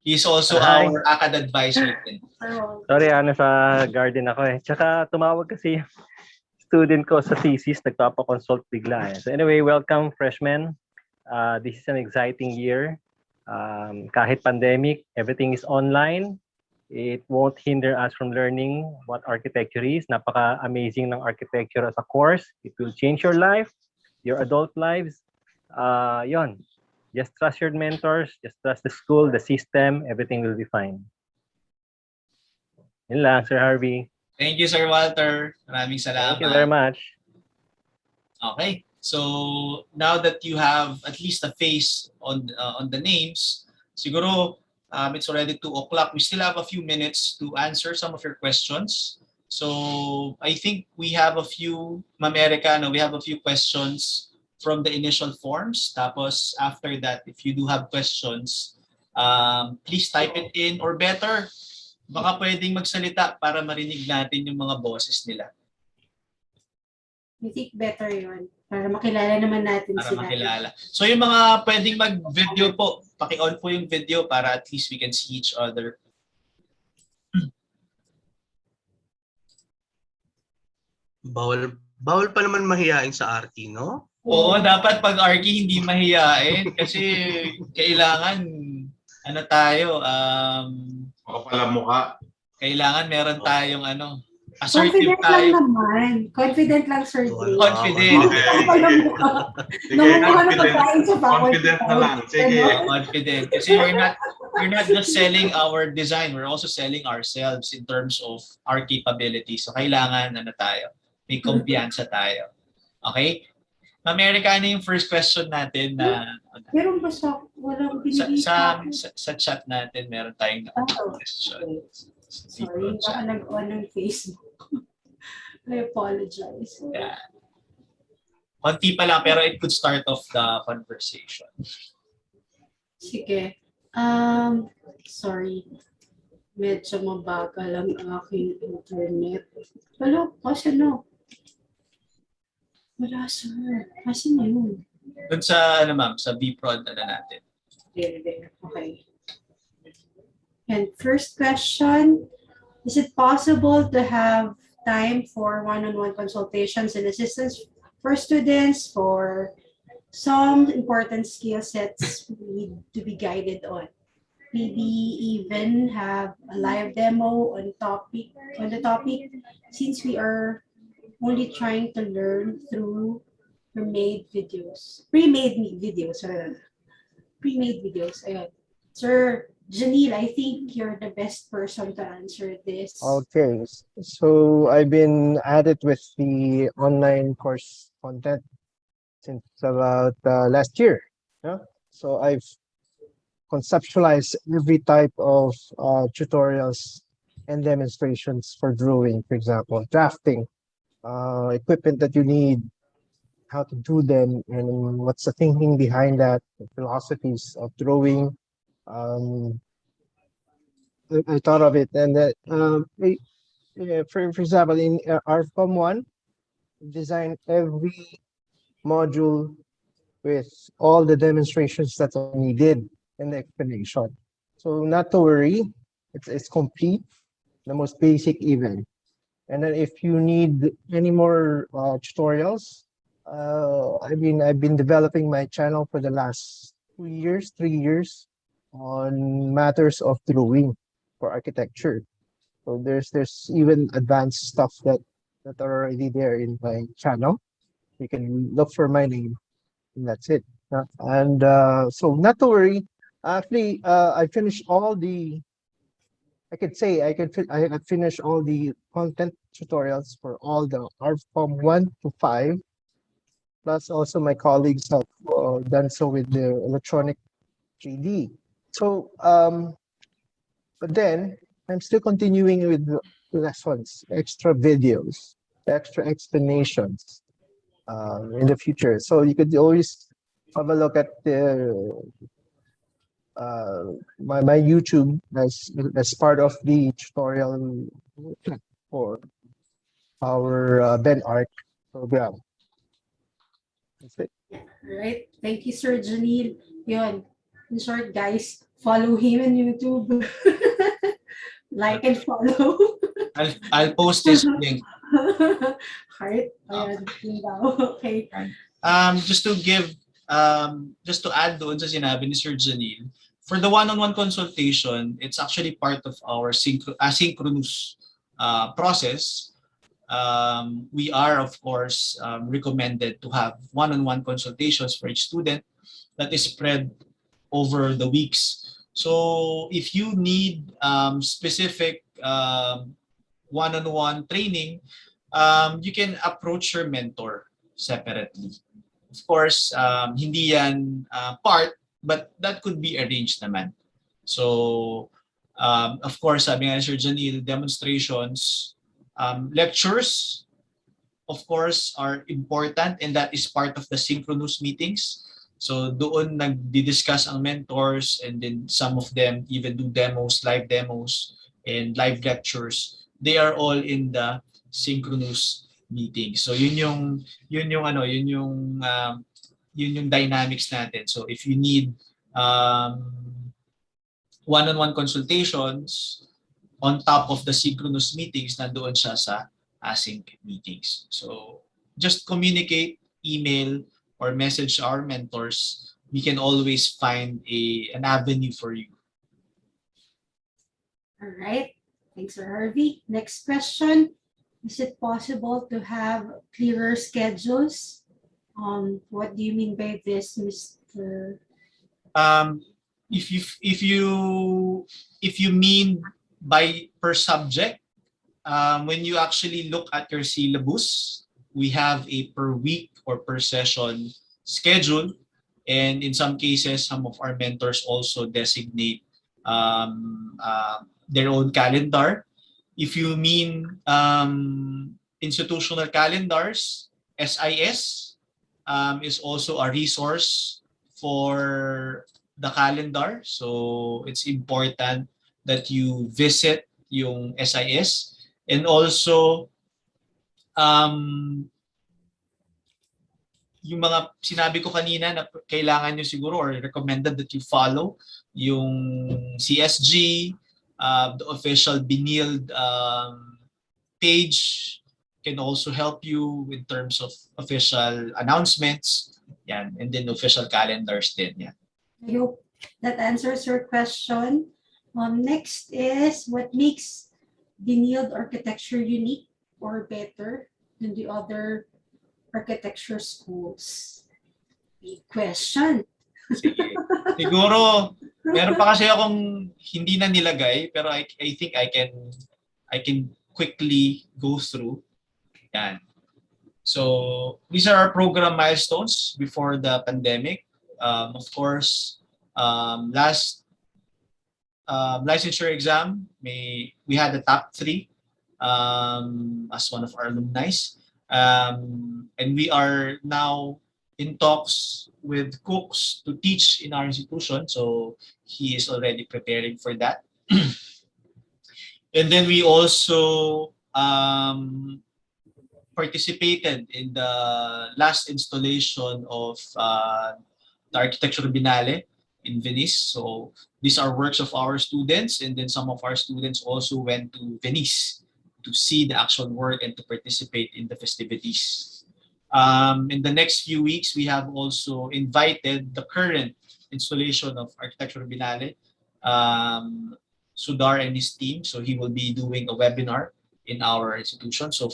he's also Hi. our ACAD advisor. Sorry, nasa garden ako eh. Tsaka tumawag kasi yung student ko sa thesis, nagpapakonsult bigla eh. So anyway, welcome freshmen. This is an exciting year. Kahit pandemic, everything is online. It won't hinder us from learning what architecture is. Napaka-amazing ng architecture as a course. It will change your life, your adult lives. Yon. Just trust your mentors, just trust the school, the system, everything will be fine. Yun lang, Sir Harvey. Thank you, Sir Walter. Maraming salamat. Thank you very much. Okay. So now that you have at least a face on the names, siguro it's already 2 o'clock. We still have a few minutes to answer some of your questions. So I think we have a few, Ma'am Erica, we have a few questions from the initial forms. Tapos after that, if you do have questions, please type it in or better, baka pwedeng magsalita para marinig natin yung mga boses nila. I think better yun. Para makilala naman natin Para sila. makilala. So yung mga pwedeng mag-video po, paki-on po yung video para at least we can see each other. Bawal pa naman mahiyain sa RT, no? Oo, dapat pag Arky hindi mahiyain kasi kailangan ano tayo, Makapalang mukha. kailangan meron tayong assertive Confident lang tayo. naman. Confident lang, Sir Jay. Confident. Sige, confident na lang. Sige. Confident. Kasi we're not just selling our design, we're also selling ourselves in terms of our capabilities. So kailangan tayo, may kumpiyansa tayo. Okay? Ma'am Erica, ano yung first question natin na Meron ba walang binigay sa chat natin, meron tayong question. Sorry, baka nag-on ng Facebook. I apologize. Yeah. Konti pa lang, pero it could start off the conversation. Sige. Sorry. Medyo mabagal ang aking internet. Wala, kasi wala, sir. Kasi na yun. Doon sa, ma'am, sa vProd natin. There. Okay. And first question, is it possible to have time for one-on-one consultations and assistance for students for some important skill sets we need to be guided on? Maybe even have a live demo on the topic, since we are only trying to learn through pre-made videos. pre-made videos. Ayun. Sir Janelle, I think you're the best person to answer this. Okay, so I've been at it with the online course content since about last year. Yeah? So I've conceptualized every type of tutorials and demonstrations for drawing, for example, drafting, equipment that you need, how to do them, and what's the thinking behind that, the philosophies of drawing. Um, I thought of it, and that for example, in RFCOM 1, design every module with all the demonstrations that are needed and the explanation. So not to worry, it's complete, the most basic even. And then if you need any more tutorials, I've been developing my channel for the last 2 years, 3 years on matters of drawing for architecture. So there's even advanced stuff that are already there in my channel. You can look for my name, and that's it. And so not to worry. Actually, I finished all the. I could say I had finished all the content tutorials for all the art from 1 to 5. Plus, also my colleagues have done so with the electronic 3D. So, but then I'm still continuing with the lessons, extra videos, extra explanations in the future. So you could always have a look at the my YouTube as part of the tutorial for our BenArch program. That's it. Right. Thank you, Sir Janelle. Yun. In short, guys, follow him on YouTube. Like and follow. I'll post this link. Heart. Ayan. Yun daw. Okay. Just to give, just to add doon sa sinabi ni Sir Janelle, for the one-on-one consultation, it's actually part of our asynchronous process. We are, of course, recommended to have one-on-one consultations for each student that is spread over the weeks. So if you need specific one-on-one training, you can approach your mentor separately. Of course, hindi yan part, but that could be arranged naman. So, of course, sabi nga ni Sir Janelle, demonstrations, lectures, of course, are important, and that is part of the synchronous meetings. So doon nagdi-discuss ang mentors, and then some of them even do demos, live demos, and live lectures. They are all in the synchronous meeting. So yun yung dynamics natin. So if you need one-on-one consultations on top of the synchronous meetings, nandoon siya sa async meetings. So just communicate, email, or message our mentors. We can always find an avenue for you. All right. Thanks, Sir Harvey. Next question. Is it possible to have clearer schedules? What do you mean by this, Mr.? If you mean by per subject, when you actually look at your syllabus, we have a per week or per session schedule, and in some cases, some of our mentors also designate their own calendar. If you mean institutional calendars, SIS is also a resource for the calendar. So it's important that you visit yung SIS. And also, yung mga sinabi ko kanina na kailangan nyo siguro or recommended that you follow yung CSG, the official Benilde page can also help you in terms of official announcements, yan, and then official calendars din. Yan. I hope that answers your question. Next is, what makes Benilde Architecture unique or better than the other architecture schools? Big question. Sige. Siguro, meron pa kasi akong hindi na nilagay, pero I think I can quickly go through. Yan. So, these are our program milestones before the pandemic. Of course, last licensure exam, we had the top 3 as one of our alumni. And we are now in talks with cooks to teach in our institution. So he is already preparing for that. And then we also participated in the last installation of the Architecture Binale in Venice. So these are works of our students, and then some of our students also went to Venice to see the actual work and to participate in the festivities. In the next few weeks, we have also invited the current installation of Architecture Binale, Sudar and his team. So he will be doing a webinar in our institution. So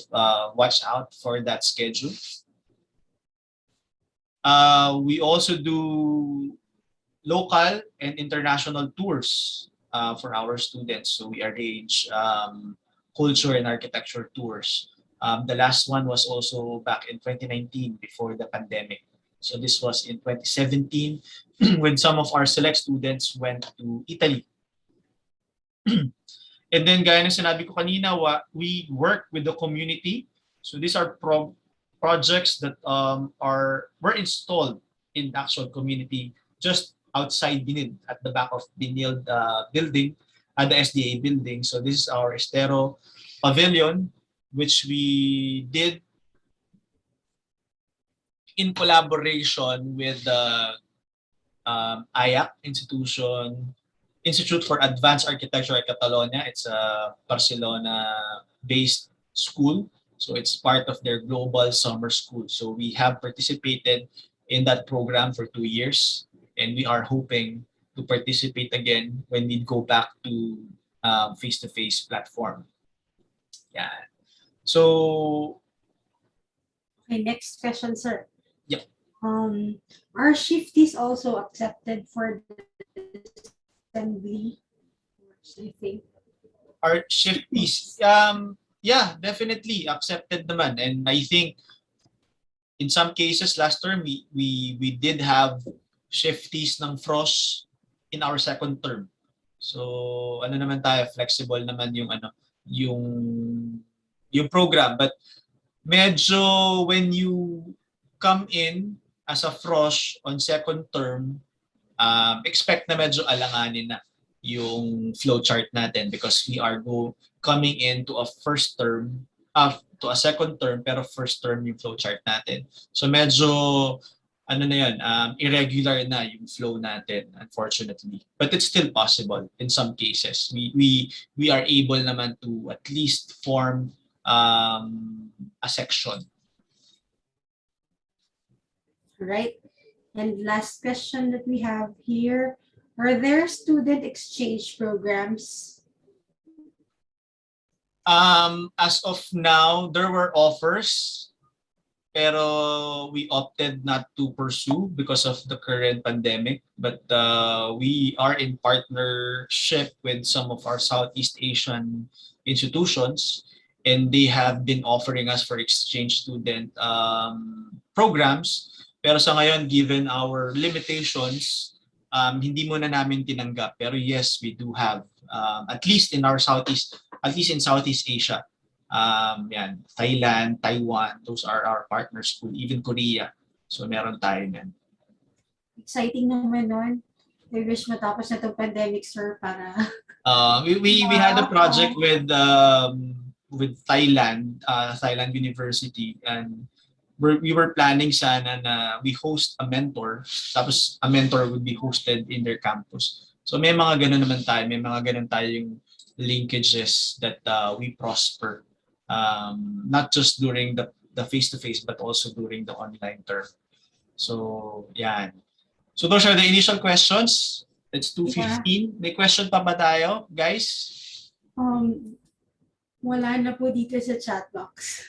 watch out for that schedule. We also do local and international tours for our students. So we arrange culture and architecture tours. The last one was also back in 2019 before the pandemic. So this was in 2017 when some of our select students went to Italy. And then gaya ng sinabi ko kanina, we work with the community. So these are projects that were installed in the actual community just outside Benilde, at the back of Benilde building, at the SDA building. So this is our Estero Pavilion, which we did in collaboration with the IAC Institute for Advanced Architecture at Catalonia. It's a Barcelona-based school. So it's part of their global summer school. So we have participated in that program for 2 years, and we are hoping to participate again when we go back to face-to-face platform. Yeah. So, Okay, next question, sir. Yep. Are shifties also accepted for the assembly? I think. our shifties, yeah, definitely accepted naman. And I think in some cases last term we did have shifties ng Frosh in our second term. So ano naman tayo, flexible naman yung program, but medyo when you come in as a Frosh on second term, expect na medyo alanganin na yung flowchart natin because we are coming into a first term, to a second term, pero first term yung flowchart natin. So medyo irregular na yung flow natin, unfortunately. But it's still possible in some cases. We are able naman to at least form a section. Right. And last question that we have here, are there student exchange programs? As of now, there were offers, pero we opted not to pursue because of the current pandemic. But we are in partnership with some of our Southeast Asian institutions, and they have been offering us for exchange student programs. Pero sa ngayon, given our limitations, hindi muna namin tinanggap. Pero yes, we do have, at least in Southeast Asia. Yan, Thailand, Taiwan, those are our partner school, even Korea. So meron tayo yan. Exciting naman nun. I wish matapos na itong pandemic, sir, para... We had a project with Thailand University, and we were planning sana na we host a mentor, tapos a mentor would be hosted in their campus. So may mga ganun naman tayo, may mga ganun tayong linkages that we prosper, not just during the face-to-face but also during the online term. So yan. So those are the initial questions. It's 2:15. May question pa ba tayo, guys? Wala na po dito sa chat box.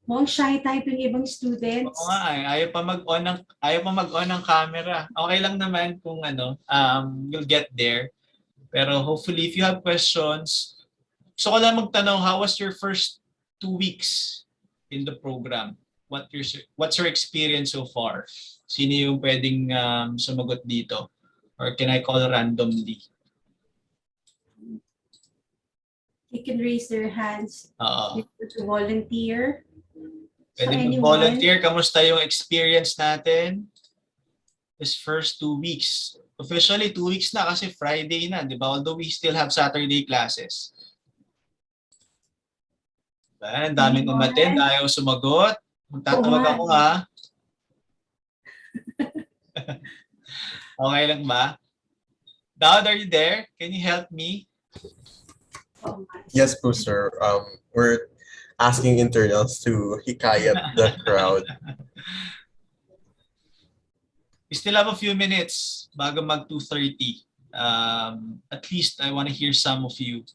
Mukhang shy type yung ibang students. Oo nga eh, ayaw pa mag-on ng camera. Okay lang naman kung you'll get there. Pero hopefully if you have questions, gusto ko lang magtanong, how was your first 2 weeks in the program? What's your experience so far? Sino yung pwedeng sumagot dito? Or can I call randomly? You can raise their hands Oo. to volunteer. Pwede So, mag-volunteer. Kamusta yung experience natin this first 2 weeks? Officially, 2 weeks na kasi Friday na, di ba? Although we still have Saturday classes. Ang daming umattend, ayaw sumagot. Magtatawag ako ha. Okay lang ba? Daud, are you there? Can you help me? Yes po, sir. We're asking internals to hikayat the crowd. We still have a few minutes bago mag 2:30. At least I want to hear some of you.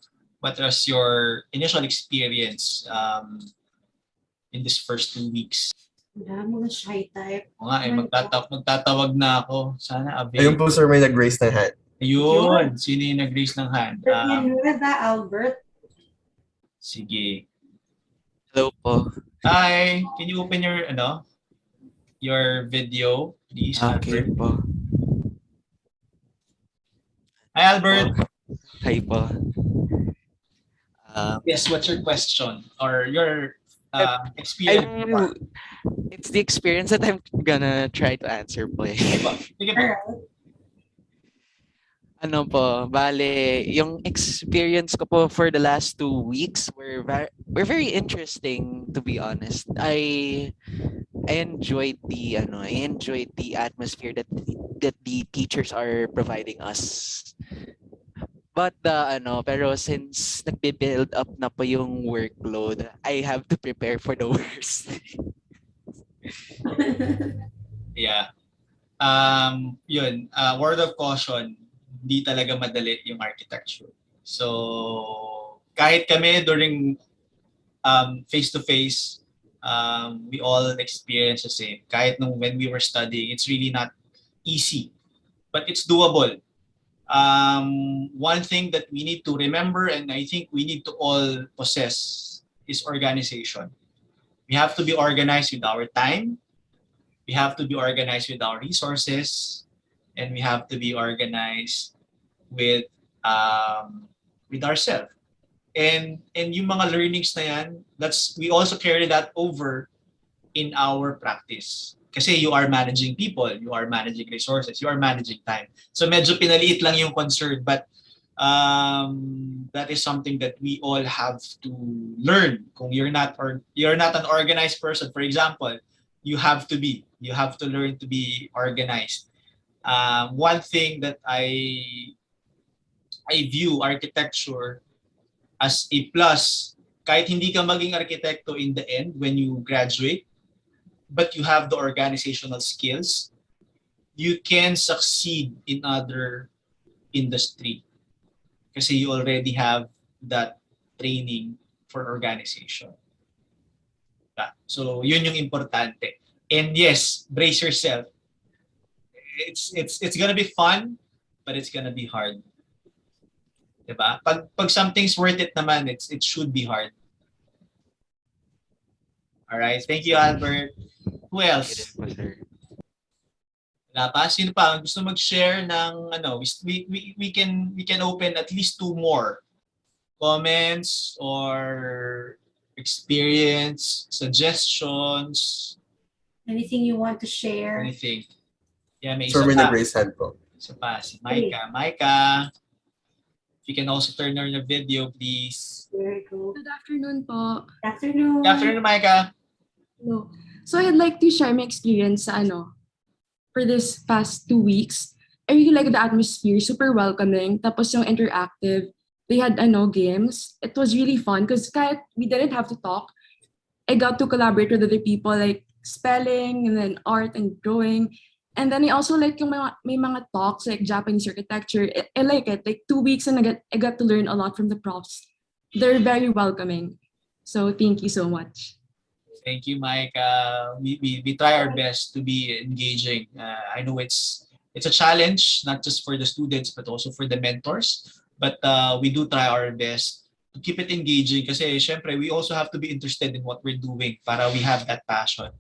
What was your initial experience in this first 2 weeks? Wala, mga shy type. O nga, magtatawag na ako. Sana avail. Ayun po, sir, may nag-raise ng hand. Ayun. Sino yung nag-raise ng hand? Albert. Sige. Hello po. Hi. Can you open your video, please, Okay Albert? po. Hi, Albert. Hi po. Yes, what's your question or your experience? It's the experience that I'm gonna try to answer po eh. Sige po. Ano po, bale, yung experience ko po for the last 2 weeks were very interesting, to be honest. I enjoyed the atmosphere that the teachers are providing us. But pero since nagbe-build up na po yung workload, I have to prepare for the worst. Yeah. Word of caution, hindi talaga madali yung architecture. So, kahit kami during face-to-face, we all experience the same. Kahit when we were studying, it's really not easy, but it's doable. One thing that we need to remember, and I think we need to all possess, is organization. We have to be organized with our time. We have to be organized with our resources, and we have to be organized with ourselves. And yung mga learnings na yan, we also carry that over in our practice. Kasi you are managing people, you are managing resources, you are managing time. So medyo pinaliit lang yung concern, but that is something that we all have to learn. Kung you're not an organized person, for example, you have to learn to be organized. One thing that I view architecture as a plus, kahit hindi ka maging arkitekto in the end when you graduate, but you have the organizational skills, you can succeed in other industry. Kasi you already have that training for organization. So yun yung importante. And yes, brace yourself. It's gonna be fun, but it's gonna be hard. Diba? Pag something's worth it naman, it should be hard. All right. Thank you, Albert. Who else? Wala pa? Sino pa? Gusto mag-share ng we can open at least 2 more comments or experience, suggestions. Anything you want to share? Anything. Yeah, may Sir, isa may pa. nag-raise hand po. Isa pa, si Micah. Micah, if you can also turn on your video, please. There you go. Good afternoon po. Good afternoon. Good afternoon, Micah. Hello. So I'd like to share my experience sa for this past 2 weeks. I really like the atmosphere, super welcoming. Tapos yung interactive, they had games. It was really fun because kahit we didn't have to talk, I got to collaborate with other people like spelling and then art and drawing. And then I also like yung may mga talks like Japanese architecture. I like it. Like 2 weeks and I got to learn a lot from the profs. They're very welcoming. So thank you so much. Thank you, Mike. We try our best to be engaging. I know it's a challenge, not just for the students, but also for the mentors. But we do try our best to keep it engaging kasi syempre, we also have to be interested in what we're doing para we have that passion.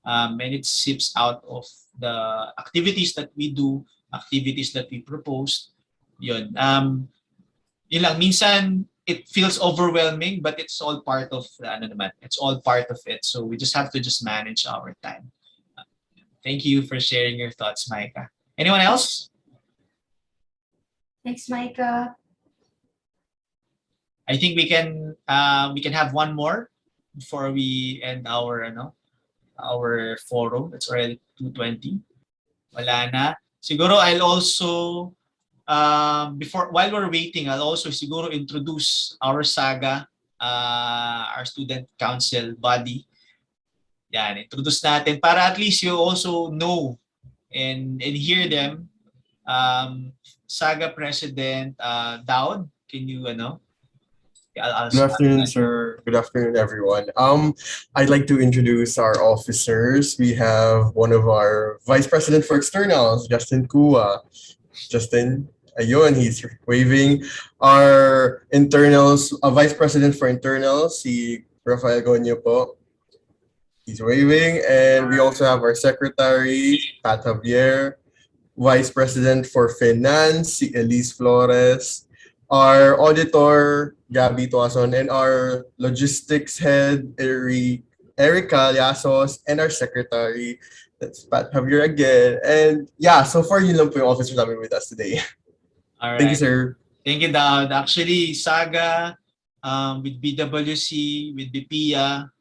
And it seeps out of the activities that we do, activities that we propose. Yun. Yun lang, minsan it feels overwhelming, but it's all part of it's all part of it. So we just have to just manage our time. Thank you for sharing your thoughts, Micah. Anyone else? Thanks, Micah. I think we can have one more before we end our forum. It's already 2:20. Wala na. Siguro I'll also while we're waiting, I'll also siguro introduce our SAGA, our student council body. Yan, introduce natin para at least you also know and hear them. SAGA President Daud, can you Good afternoon, sir. Good afternoon, everyone. I'd like to introduce our officers. We have one of our Vice President for Externals, Justin Kua. Justin, ayun, he's waving. Our internals, Vice President for Internals, si Rafael Gonyo po. He's waving. And we also have our Secretary, Pat Javier. Vice President for Finance, si Elise Flores. Our auditor, Gabby Tuason, and our logistics head, Erica Liasos, and our secretary, that's Pat Javier again. And yeah, so far yun lang po yung officers namin with us today. All right. Thank you, sir. Thank you, Daud. Actually, SAGA, with BWC, with BPIA,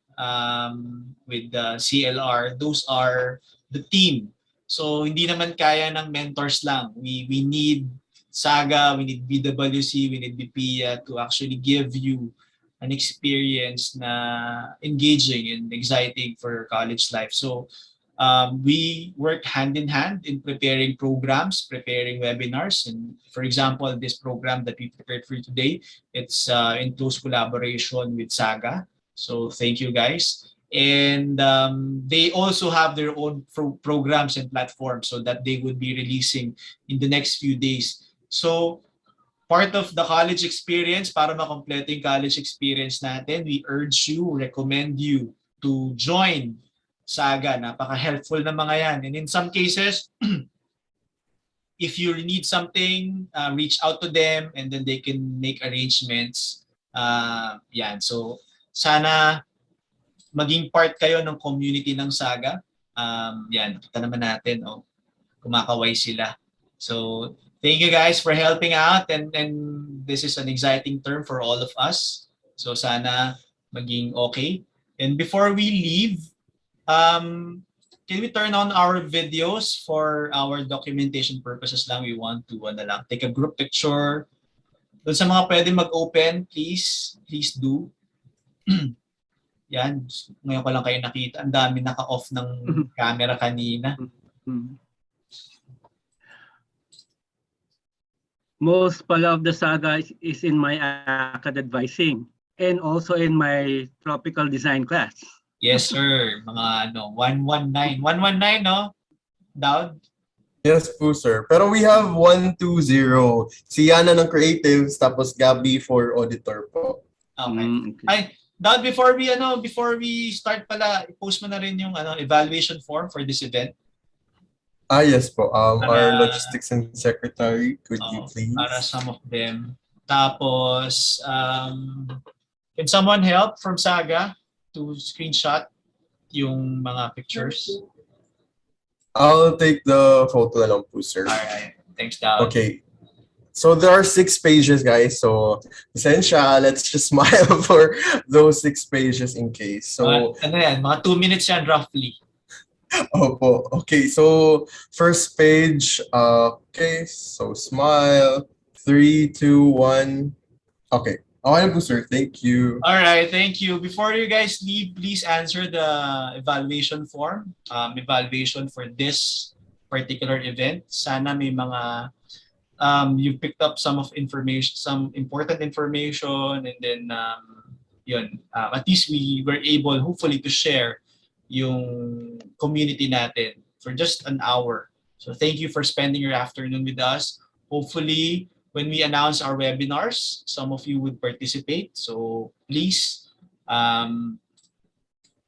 with CLR, those are the team. So hindi naman kaya ng mentors lang. We need SAGA, we need BWC, we need BPIA to actually give you an experience na engaging and exciting for college life. So we work hand in hand in preparing programs, preparing webinars. And for example, this program that we prepared for you today, it's in close collaboration with SAGA. So thank you guys. And they also have their own programs and platforms so that they would be releasing in the next few days. So, part of the college experience, para makompleto yung college experience natin, we urge you, recommend you to join SAGA. Napaka-helpful na mga yan. And in some cases, if you need something, reach out to them and then they can make arrangements. Yan. So, sana maging part kayo ng community ng SAGA. Yan, kita naman natin, kumakaway sila. So, thank you guys for helping out and this is an exciting term for all of us. So sana maging okay. And before we leave, can we turn on our videos for our documentation purposes lang? We want to take a group picture. Doon sa mga pwede mag-open, please do. Yan, ngayon ko lang kayo nakita. Ang dami naka-off ng camera kanina. Most pala of the SAGA is in my ACAD advising and also in my tropical design class. Yes, sir. Mga 119. 119, no? Daud? Yes po, sir. Pero we have 120. Si Yana ng creatives, tapos Gabby for auditor po. Okay. Okay. Ay, Daud, before we start pala, i-post mo na rin yung evaluation form for this event. Yes po. Our logistics and secretary, could you please? Para some of them. Tapos, can someone help from SAGA to screenshot yung mga pictures? I'll take the photo na lang po, sir. Alright. Thanks, Daud. Okay. So there are 6 pages, guys. So, essential, let's just smile for those 6 pages in case. So, mga 2 minutes yan roughly. Opo. Okay, so first page. Okay, so smile. 3, 2, 1. Okay. Okay po, sir. Thank you. All right, thank you. Before you guys leave, please answer the evaluation form. Evaluation for this particular event. Sana may mga you picked up some important information, and then yun, at least we were able hopefully to share yung community natin for just an hour. So thank you for spending your afternoon with us. Hopefully, when we announce our webinars, some of you would participate. So please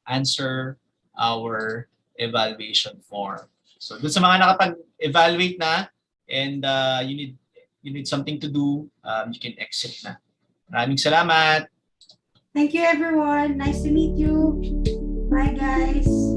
answer our evaluation form. So dun sa mga nakapag-evaluate na and you need something to do, you can exit na. Maraming salamat. Thank you, everyone. Nice to meet you. Bye, guys.